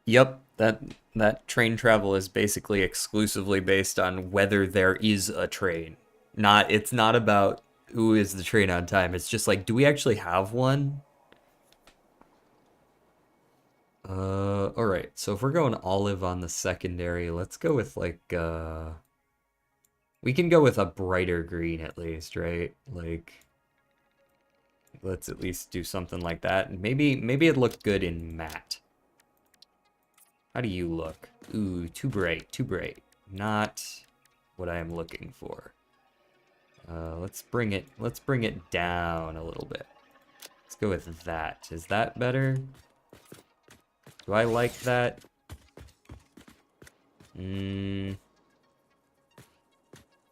Yep, that train travel is basically exclusively based on whether there is a train. It's not about who is the train on time. It's just like, do we actually have one? Alright, so if we're going olive on the secondary, let's go with like, we can go with a brighter green at least, right? Like, let's at least do something like that. And maybe it'd look good in matte. How do you look? Ooh, too bright, too bright. Not what I am looking for. Let's bring it down a little bit. Let's go with that. Is that better? Do I like that? I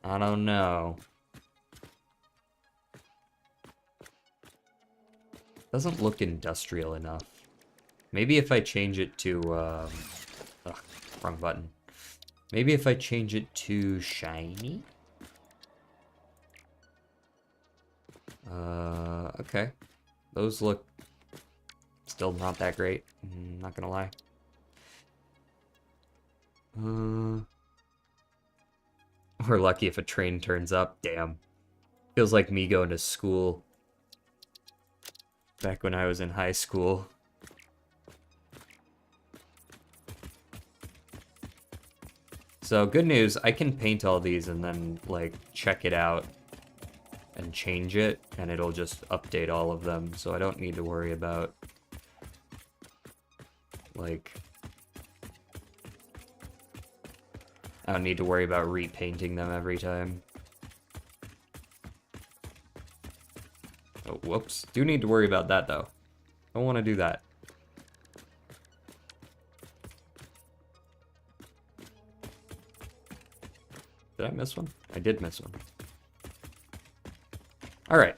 don't know. Doesn't look industrial enough. Maybe if I change it to, ugh, wrong button. Maybe if I change it to shiny? Okay. Those look still not that great, not gonna lie. We're lucky if a train turns up, damn. Feels like me going to school back when I was in high school. So good news, I can paint all these and then like check it out and change it, and it'll just update all of them, so I don't need to worry about like I don't need to worry about repainting them every time. Oh, whoops. Do need to worry about that though. Don't want to do that. Did I miss one? I did miss one. Alright.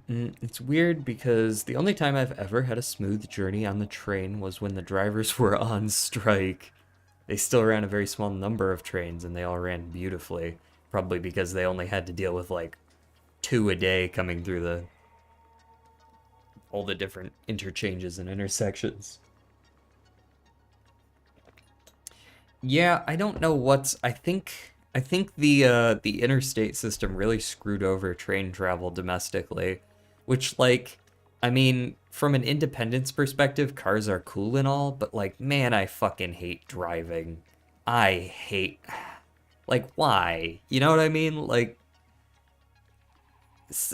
It's weird because the only time I've ever had a smooth journey on the train was when the drivers were on strike. They still ran a very small number of trains and they all ran beautifully. Probably because they only had to deal with like 2 a day coming through all the different interchanges and intersections. Yeah, I don't know what's... I think the interstate system really screwed over train travel domestically, which, like, I mean, from an independence perspective, cars are cool and all, but, like, man, I fucking hate driving. I hate... Like, why? You know what I mean? Like,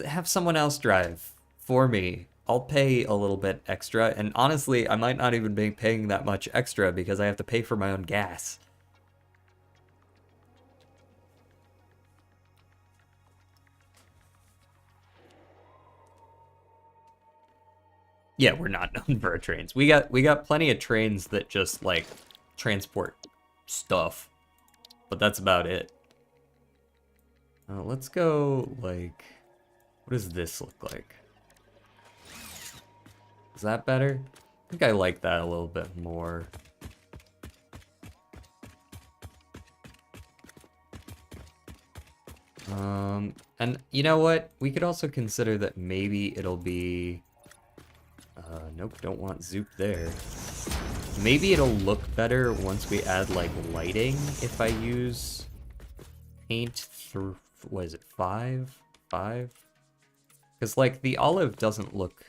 have someone else drive for me. I'll pay a little bit extra, and honestly, I might not even be paying that much extra because I have to pay for my own gas. Yeah, we're not known for our trains. We got plenty of trains that just like transport stuff, but that's about it. Let's go like, what does this look like? Is that better? I think I like that a little bit more. And you know what? We could also consider that maybe it'll be... nope, don't want Zoop there. Maybe it'll look better once we add, like, lighting if I use paint through, what is it, 5? 5? Because, like, the olive doesn't look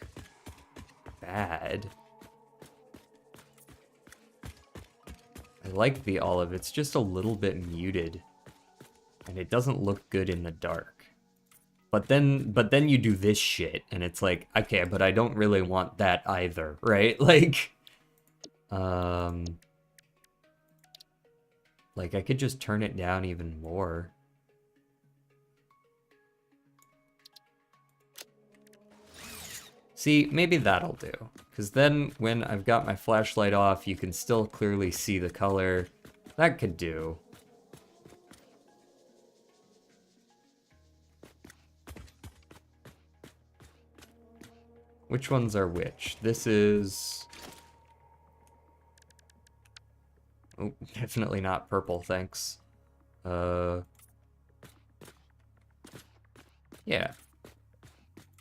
bad. I like the olive, it's just a little bit muted. And it doesn't look good in the dark. But then you do this shit, and it's like, okay, but I don't really want that either, right? Like, I could just turn it down even more. See, maybe that'll do. Because then when I've got my flashlight off, you can still clearly see the color. That could do. Which ones are which? This is... Oh, definitely not purple, thanks. Yeah.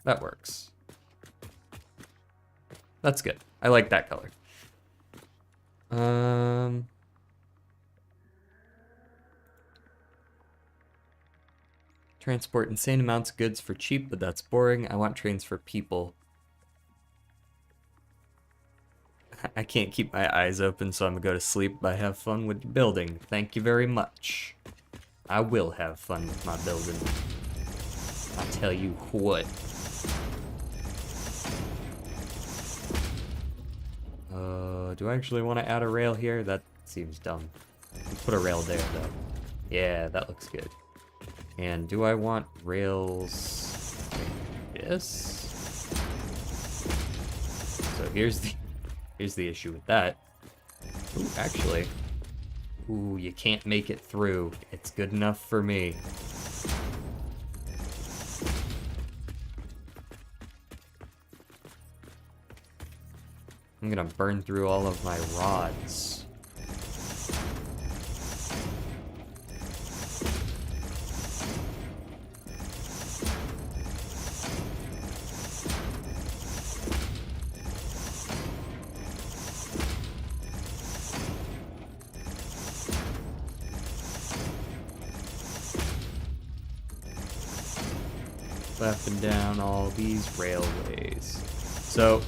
That works. That's good. I like that color. Transport insane amounts of goods for cheap, but that's boring. I want trains for people. I can't keep my eyes open, so I'm gonna go to sleep, but have fun with the building. Thank you very much. I will have fun with my building. I tell you what. Do I actually want to add a rail here? That seems dumb. Let's put a rail there, though. Yeah, that looks good. And do I want rails like this? So here's the issue with that. Ooh, actually. Ooh, you can't make it through. It's good enough for me. I'm gonna burn through all of my rods. Up and down all these railways. So,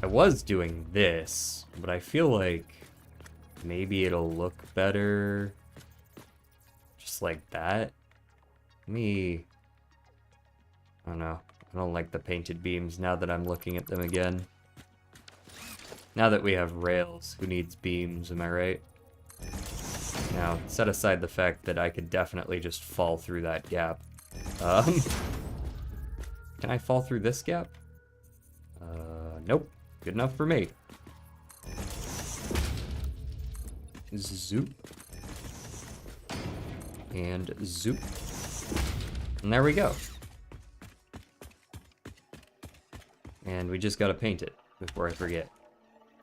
I was doing this, but I feel like maybe it'll look better just like that. I don't know. I don't like the painted beams now that I'm looking at them again. Now that we have rails, who needs beams, am I right? Now, set aside the fact that I could definitely just fall through that gap. Can I fall through this gap? Nope. Good enough for me. Zoop. And zoop. And there we go. And we just gotta paint it before I forget.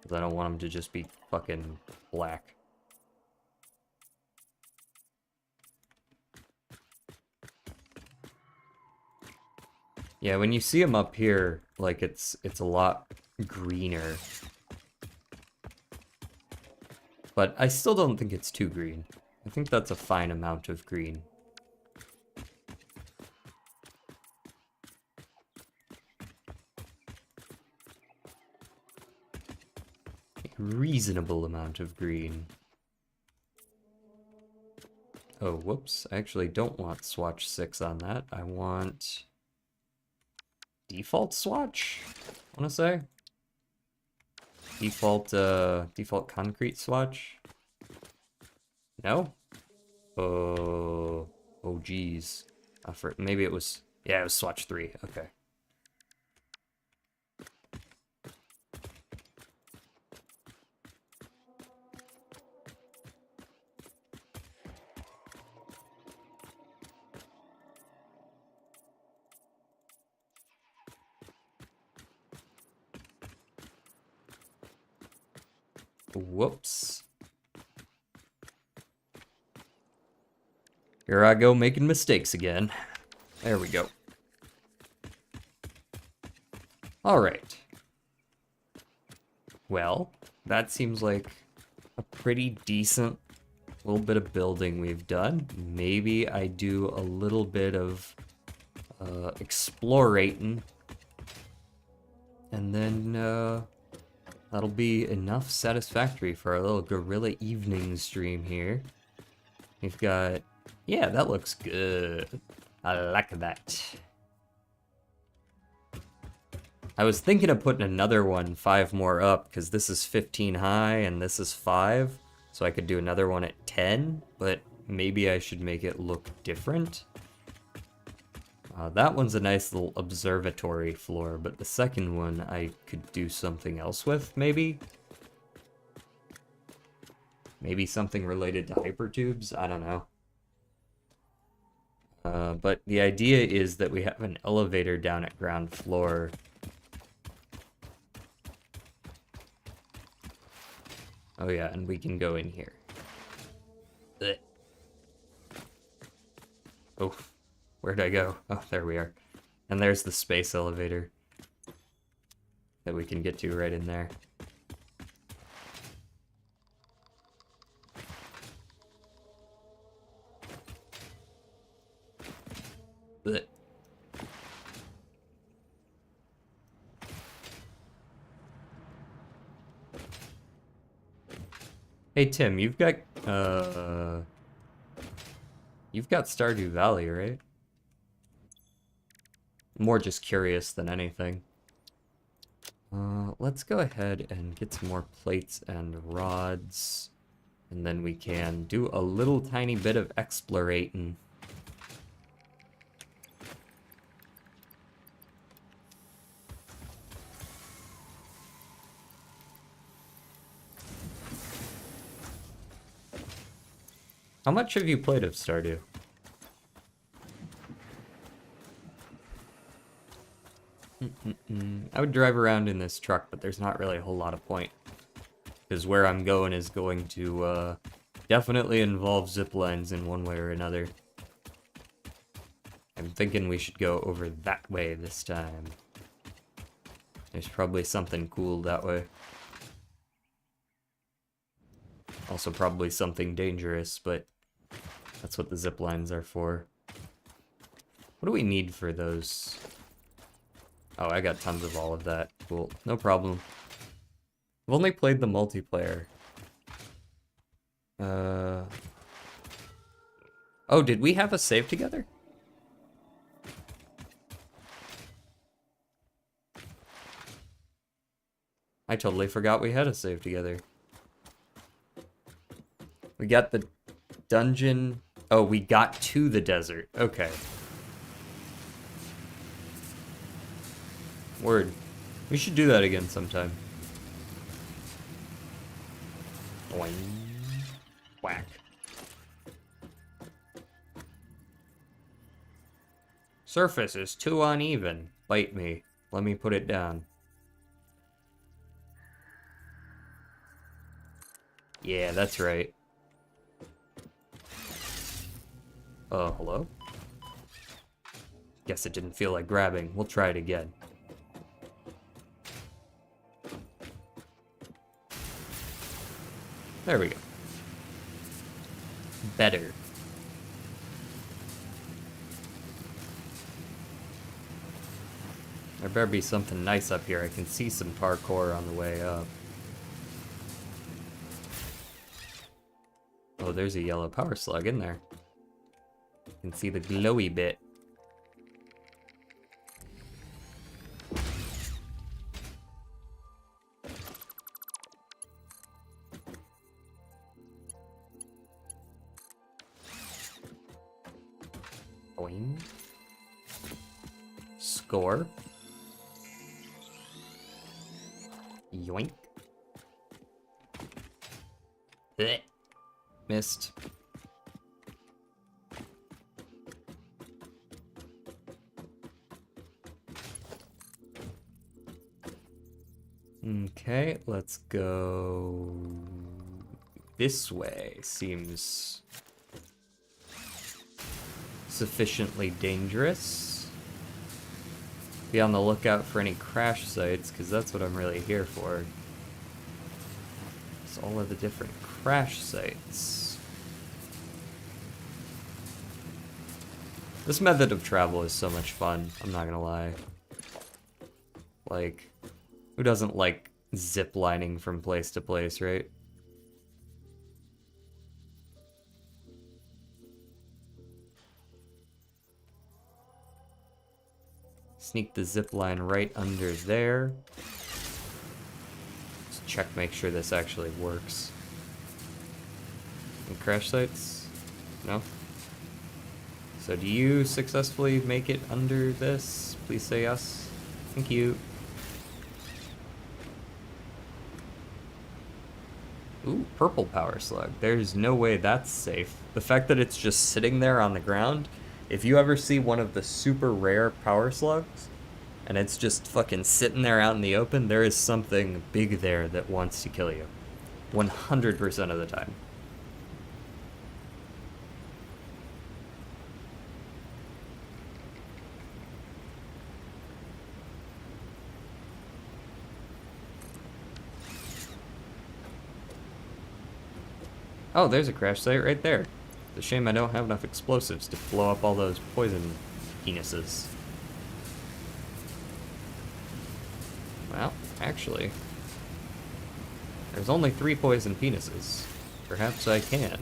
Because I don't want them to just be fucking black. Yeah, when you see them up here, like it's a lot greener. But I still don't think it's too green. I think that's a fine amount of green. A reasonable amount of green. Oh, whoops. I actually don't want swatch 6 on that. I want default swatch, I want to say. Default concrete swatch. No? Oh geez. Maybe it was, yeah, it was swatch 3. Okay. Whoops. Here I go making mistakes again. There we go. Alright. Well, that seems like a pretty decent little bit of building we've done. Maybe I do a little bit of explorating. And then that'll be enough Satisfactory for our little guerrilla evening stream here. We've got... yeah, that looks good. I like that. I was thinking of putting another one 5 more up, because this is 15 high and this is 5. So I could do another one at 10, but maybe I should make it look different. That one's a nice little observatory floor, but the second one I could do something else with, maybe? Maybe something related to hypertubes? I don't know. But the idea is that we have an elevator down at ground floor. Oh yeah, and we can go in here. Ugh. Oh. Where'd I go? Oh, there we are. And there's the space elevator that we can get to right in there. Blech. Hey Tim, you've got Stardew Valley, right? More just curious than anything. Let's go ahead and get some more plates and rods. And then we can do a little tiny bit of explorating. How much have you played of Stardew? I would drive around in this truck, but there's not really a whole lot of point. Because where I'm going is going to definitely involve zip lines in one way or another. I'm thinking we should go over that way this time. There's probably something cool that way. Also probably something dangerous, but that's what the zip lines are for. What do we need for those? Oh, I got tons of all of that. Cool, no problem. I've only played the multiplayer. Oh, did we have a save together? I totally forgot we had a save together. We got the dungeon. Oh, we got to the desert. Okay. Word. We should do that again sometime. Boing. Whack. Surface is too uneven. Bite me. Let me put it down. Yeah, that's right. Hello? Guess it didn't feel like grabbing. We'll try it again. There we go. Better. There better be something nice up here. I can see some parkour on the way up. Oh, there's a yellow power slug in there. You can see the glowy bit. Boing. Score. Yoink. Blech. Missed. Okay, let's go this way. Seems sufficiently dangerous. Be on the lookout for any crash sites, because that's what I'm really here for. It's all of the different crash sites. This method of travel is so much fun, I'm not gonna lie. Like, who doesn't like zip lining from place to place, right? Sneak the zip line right under there. Just check, make sure this actually works. And crash sites? No? So do you successfully make it under this? Please say yes. Thank you. Ooh, purple power slug. There's no way that's safe. The fact that it's just sitting there on the ground, if you ever see one of the super rare power slugs, and it's just fucking sitting there out in the open, there is something big there that wants to kill you. 100% of the time. Oh, there's a crash site right there. It's a shame I don't have enough explosives to blow up all those poison penises. Well, actually, there's only 3 poison penises. Perhaps I can.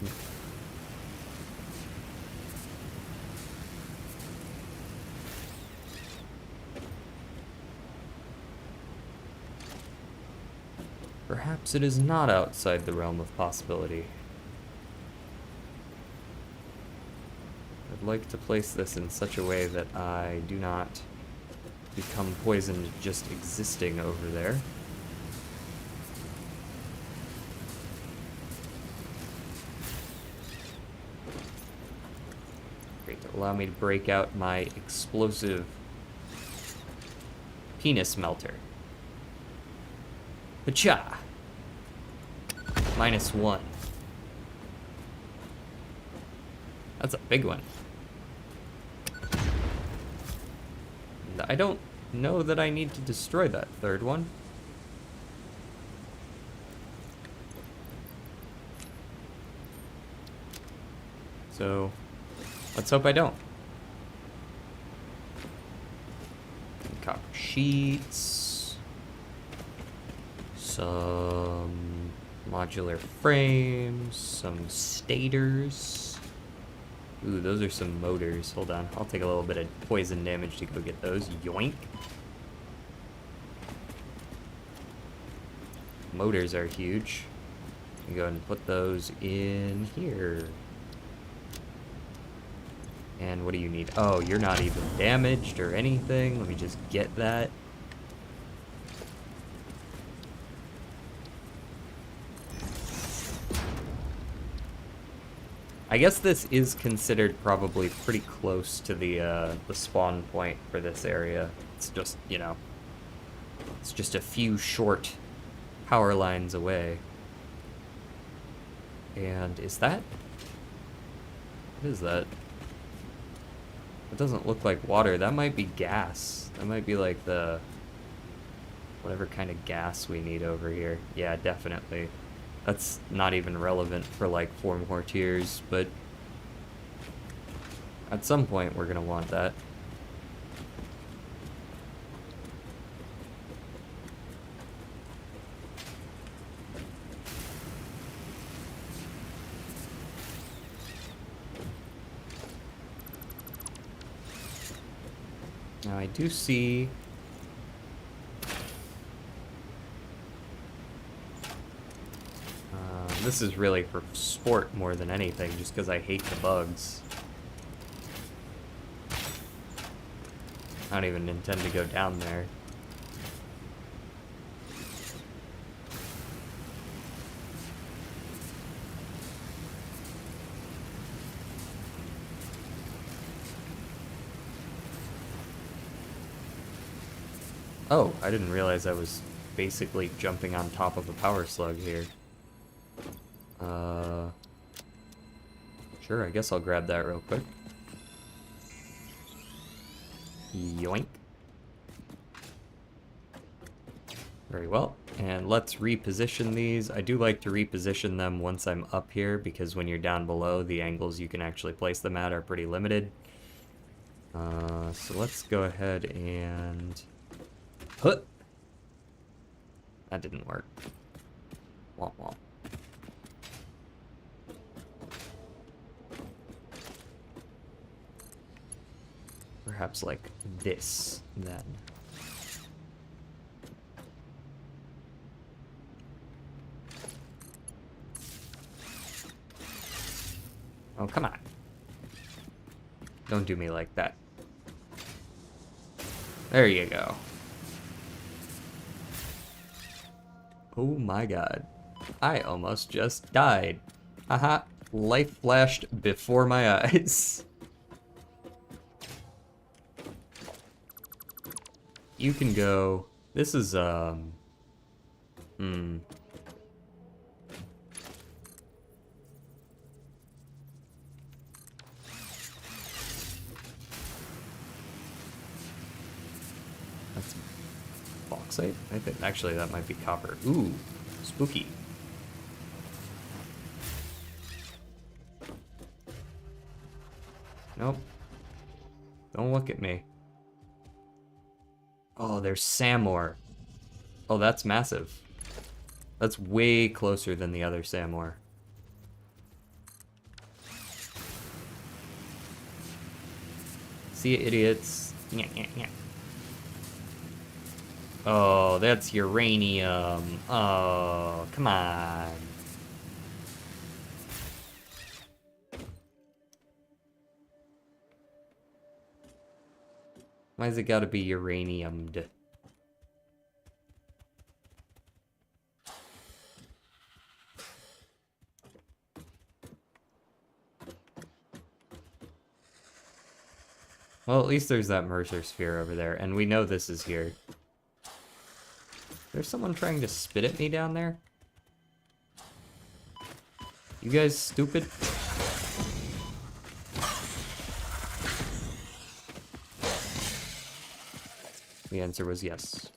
Perhaps it is not outside the realm of possibility. I'd like to place this in such a way that I do not become poisoned just existing over there. Alright, allow me to break out my explosive penis melter. Hacha! -1. That's a big one. I don't know that I need to destroy that third one. So, let's hope I don't. Copper sheets. Some modular frames. Some stators. Ooh, those are some motors. Hold on. I'll take a little bit of poison damage to go get those. Yoink. Motors are huge. I'm go ahead and put those in here. And what do you need? Oh, you're not even damaged or anything. Let me just get that. I guess this is considered probably pretty close to the spawn point for this area. It's just, you know, it's just a few short power lines away. And is that? What is that? It doesn't look like water. That might be gas. That might be like the whatever kind of gas we need over here. Yeah, definitely. That's not even relevant for like 4 more tiers, but at some point we're gonna want that. Now I do see this is really for sport more than anything, just because I hate the bugs. I don't even intend to go down there. Oh, I didn't realize I was basically jumping on top of a power slug here. Sure, I guess I'll grab that real quick. Yoink. Very well. And let's reposition these. I do like to reposition them once I'm up here, because when you're down below, the angles you can actually place them at are pretty limited. So let's go ahead and... Huh! That didn't work. Womp womp. Perhaps like this, then. Oh, come on. Don't do me like that. There you go. Oh my god. I almost just died. Haha. Life flashed before my eyes. You can go... This is, That's bauxite? I think, actually, that might be copper. Ooh, spooky. Nope. Don't look at me. Oh, there's Samor. Oh, that's massive. That's way closer than the other Samor. See you, idiots. Nyeh, nyeh, nyeh. Oh, that's uranium. Oh, come on. Why's it gotta be uraniumed? Well, at least there's that Mercer sphere over there, and we know this is here. There's someone trying to spit at me down there? You guys stupid? The answer was yes.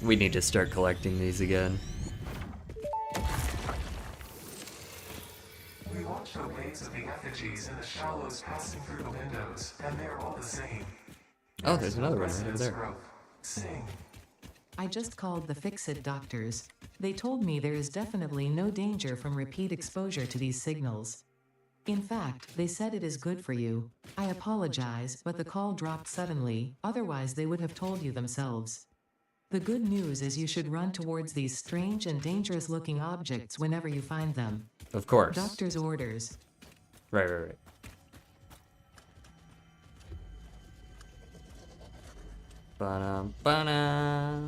We need to start collecting these again. We watch the waves of the effigies in the shallows passing through the windows, and they're all the same. Oh, there's another one right over there. Growth. Sing. I just called the Fix-It doctors. They told me there is definitely no danger from repeat exposure to these signals. In fact, they said it is good for you. I apologize, but the call dropped suddenly, otherwise they would have told you themselves. The good news is you should run towards these strange and dangerous-looking objects whenever you find them. Of course. Doctor's orders. Right. Ba-na, ba-na,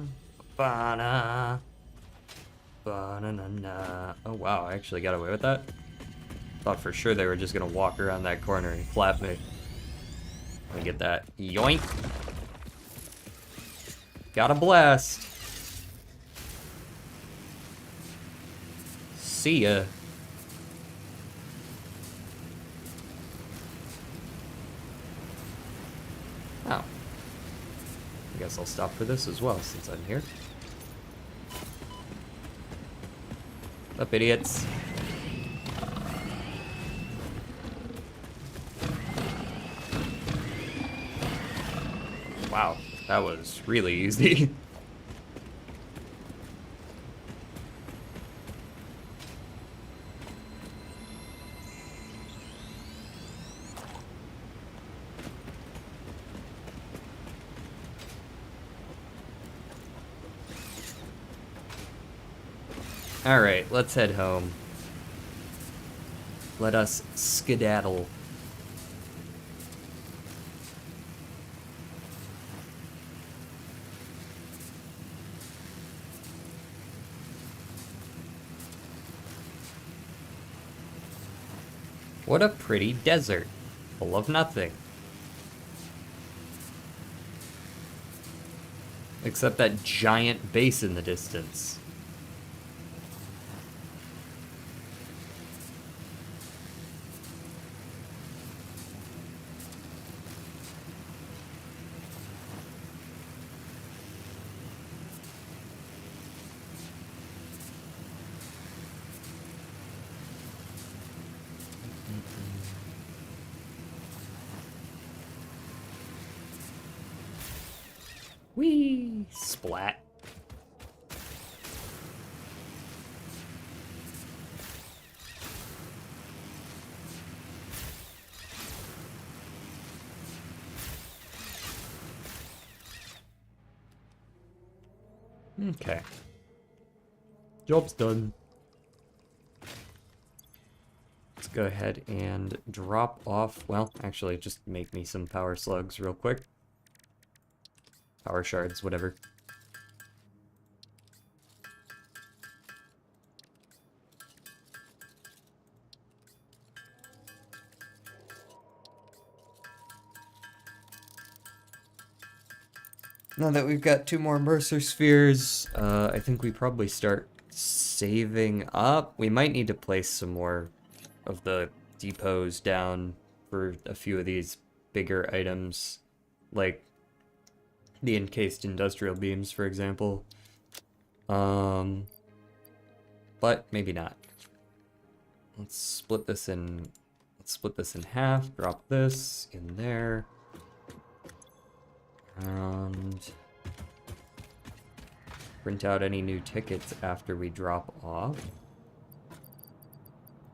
ba-na-na-na. Oh wow, I actually got away with that. Thought for sure they were just gonna walk around that corner and clap me. Let me get that. Yoink! Got a blast! See ya. Oh. I guess I'll stop for this as well, since I'm here. Up, idiots. Wow, that was really easy. Alright, let's head home. Let us skedaddle. What a pretty desert, full of nothing. Except that giant base in the distance. Whee! Splat. Okay. Job's done. Let's go ahead and drop off. Well, actually, just make me some power slugs real quick. Power shards, whatever. Now that we've got 2 more Mercer spheres, I think we probably start saving up. We might need to place some more of the depots down for a few of these bigger items, like the encased industrial beams, for example. But maybe not. Let's split this in half, drop this in there. And print out any new tickets after we drop off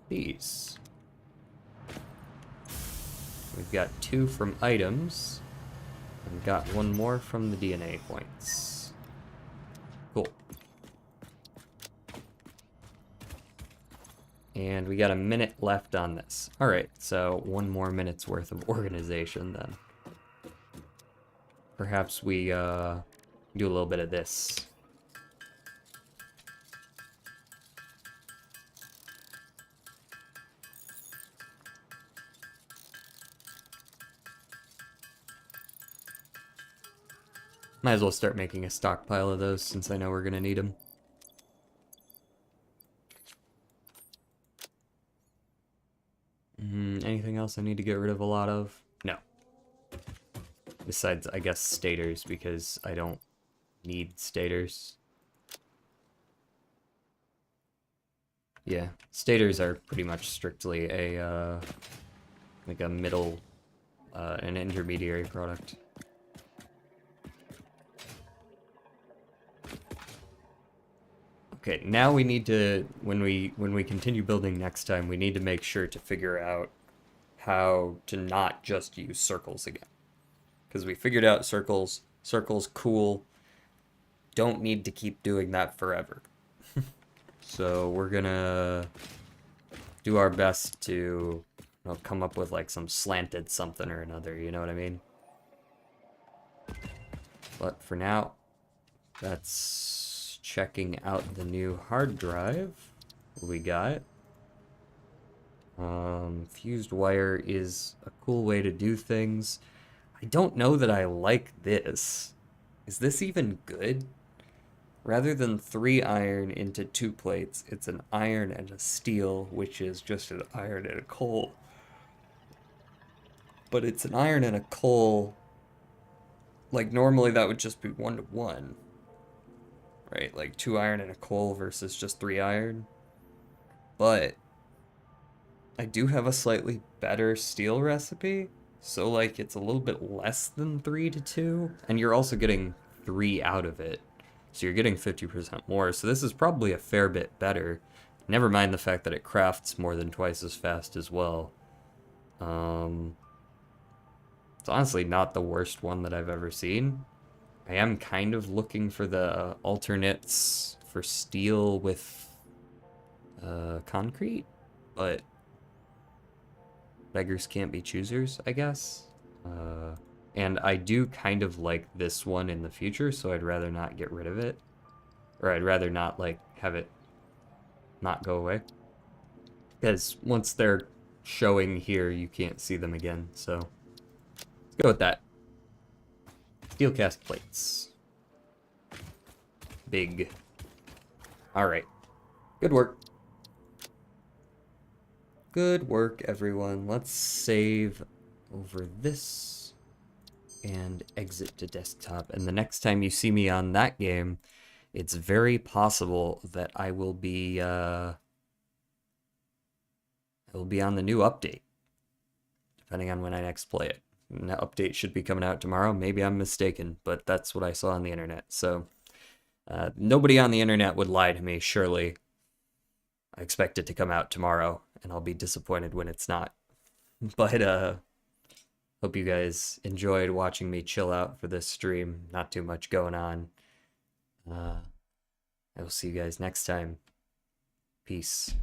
these. We've got 2 from items. And got 1 more from the DNA points. Cool. And we got a minute left on this. Alright, so 1 more minute's worth of organization then. Perhaps we do a little bit of this. Might as well start making a stockpile of those since I know we're gonna need them. Anything else I need to get rid of a lot of? No. Besides, I guess, stators, because I don't need stators. Yeah, stators are pretty much strictly a, like a middle, an intermediary product. Okay, now we need to, when we continue building next time, we need to make sure to figure out how to not just use circles again. Because we figured out circles, cool, don't need to keep doing that forever. So we're gonna do our best to, you know, come up with like some slanted something or another, you know what I mean? But for now, that's checking out the new hard drive we got. Fused wire is a cool way to do things. I don't know that I like this. Is this even good? Rather than 3 iron into 2 plates, it's an iron and a steel, which is just an iron and a coal. But it's an iron and a coal. Like, normally that would just be 1 to 1. Right? Like, 2 iron and a coal versus just 3 iron. But I do have a slightly better steel recipe. So, like, it's a little bit less than 3 to 2. And you're also getting 3 out of it. So you're getting 50% more. So this is probably a fair bit better. Never mind the fact that it crafts more than twice as fast as well. It's honestly not the worst one that I've ever seen. I am kind of looking for the alternates for steel with concrete, but beggars can't be choosers, I guess. And I do kind of like this one in the future, so I'd rather not get rid of it. Or I'd rather not, like, have it not go away. Because once they're showing here, you can't see them again, so let's go with that. Steel cast plates. Big. Alright. Good work. Good work, everyone. Let's save over this and exit to desktop. And the next time you see me on that game, it's very possible that I will be on the new update, depending on when I next play it. And that update should be coming out tomorrow. Maybe I'm mistaken, but that's what I saw on the internet. So nobody on the internet would lie to me, surely. I expect it to come out tomorrow, and I'll be disappointed when it's not. But hope you guys enjoyed watching me chill out for this stream. Not too much going on. I will see you guys next time. Peace.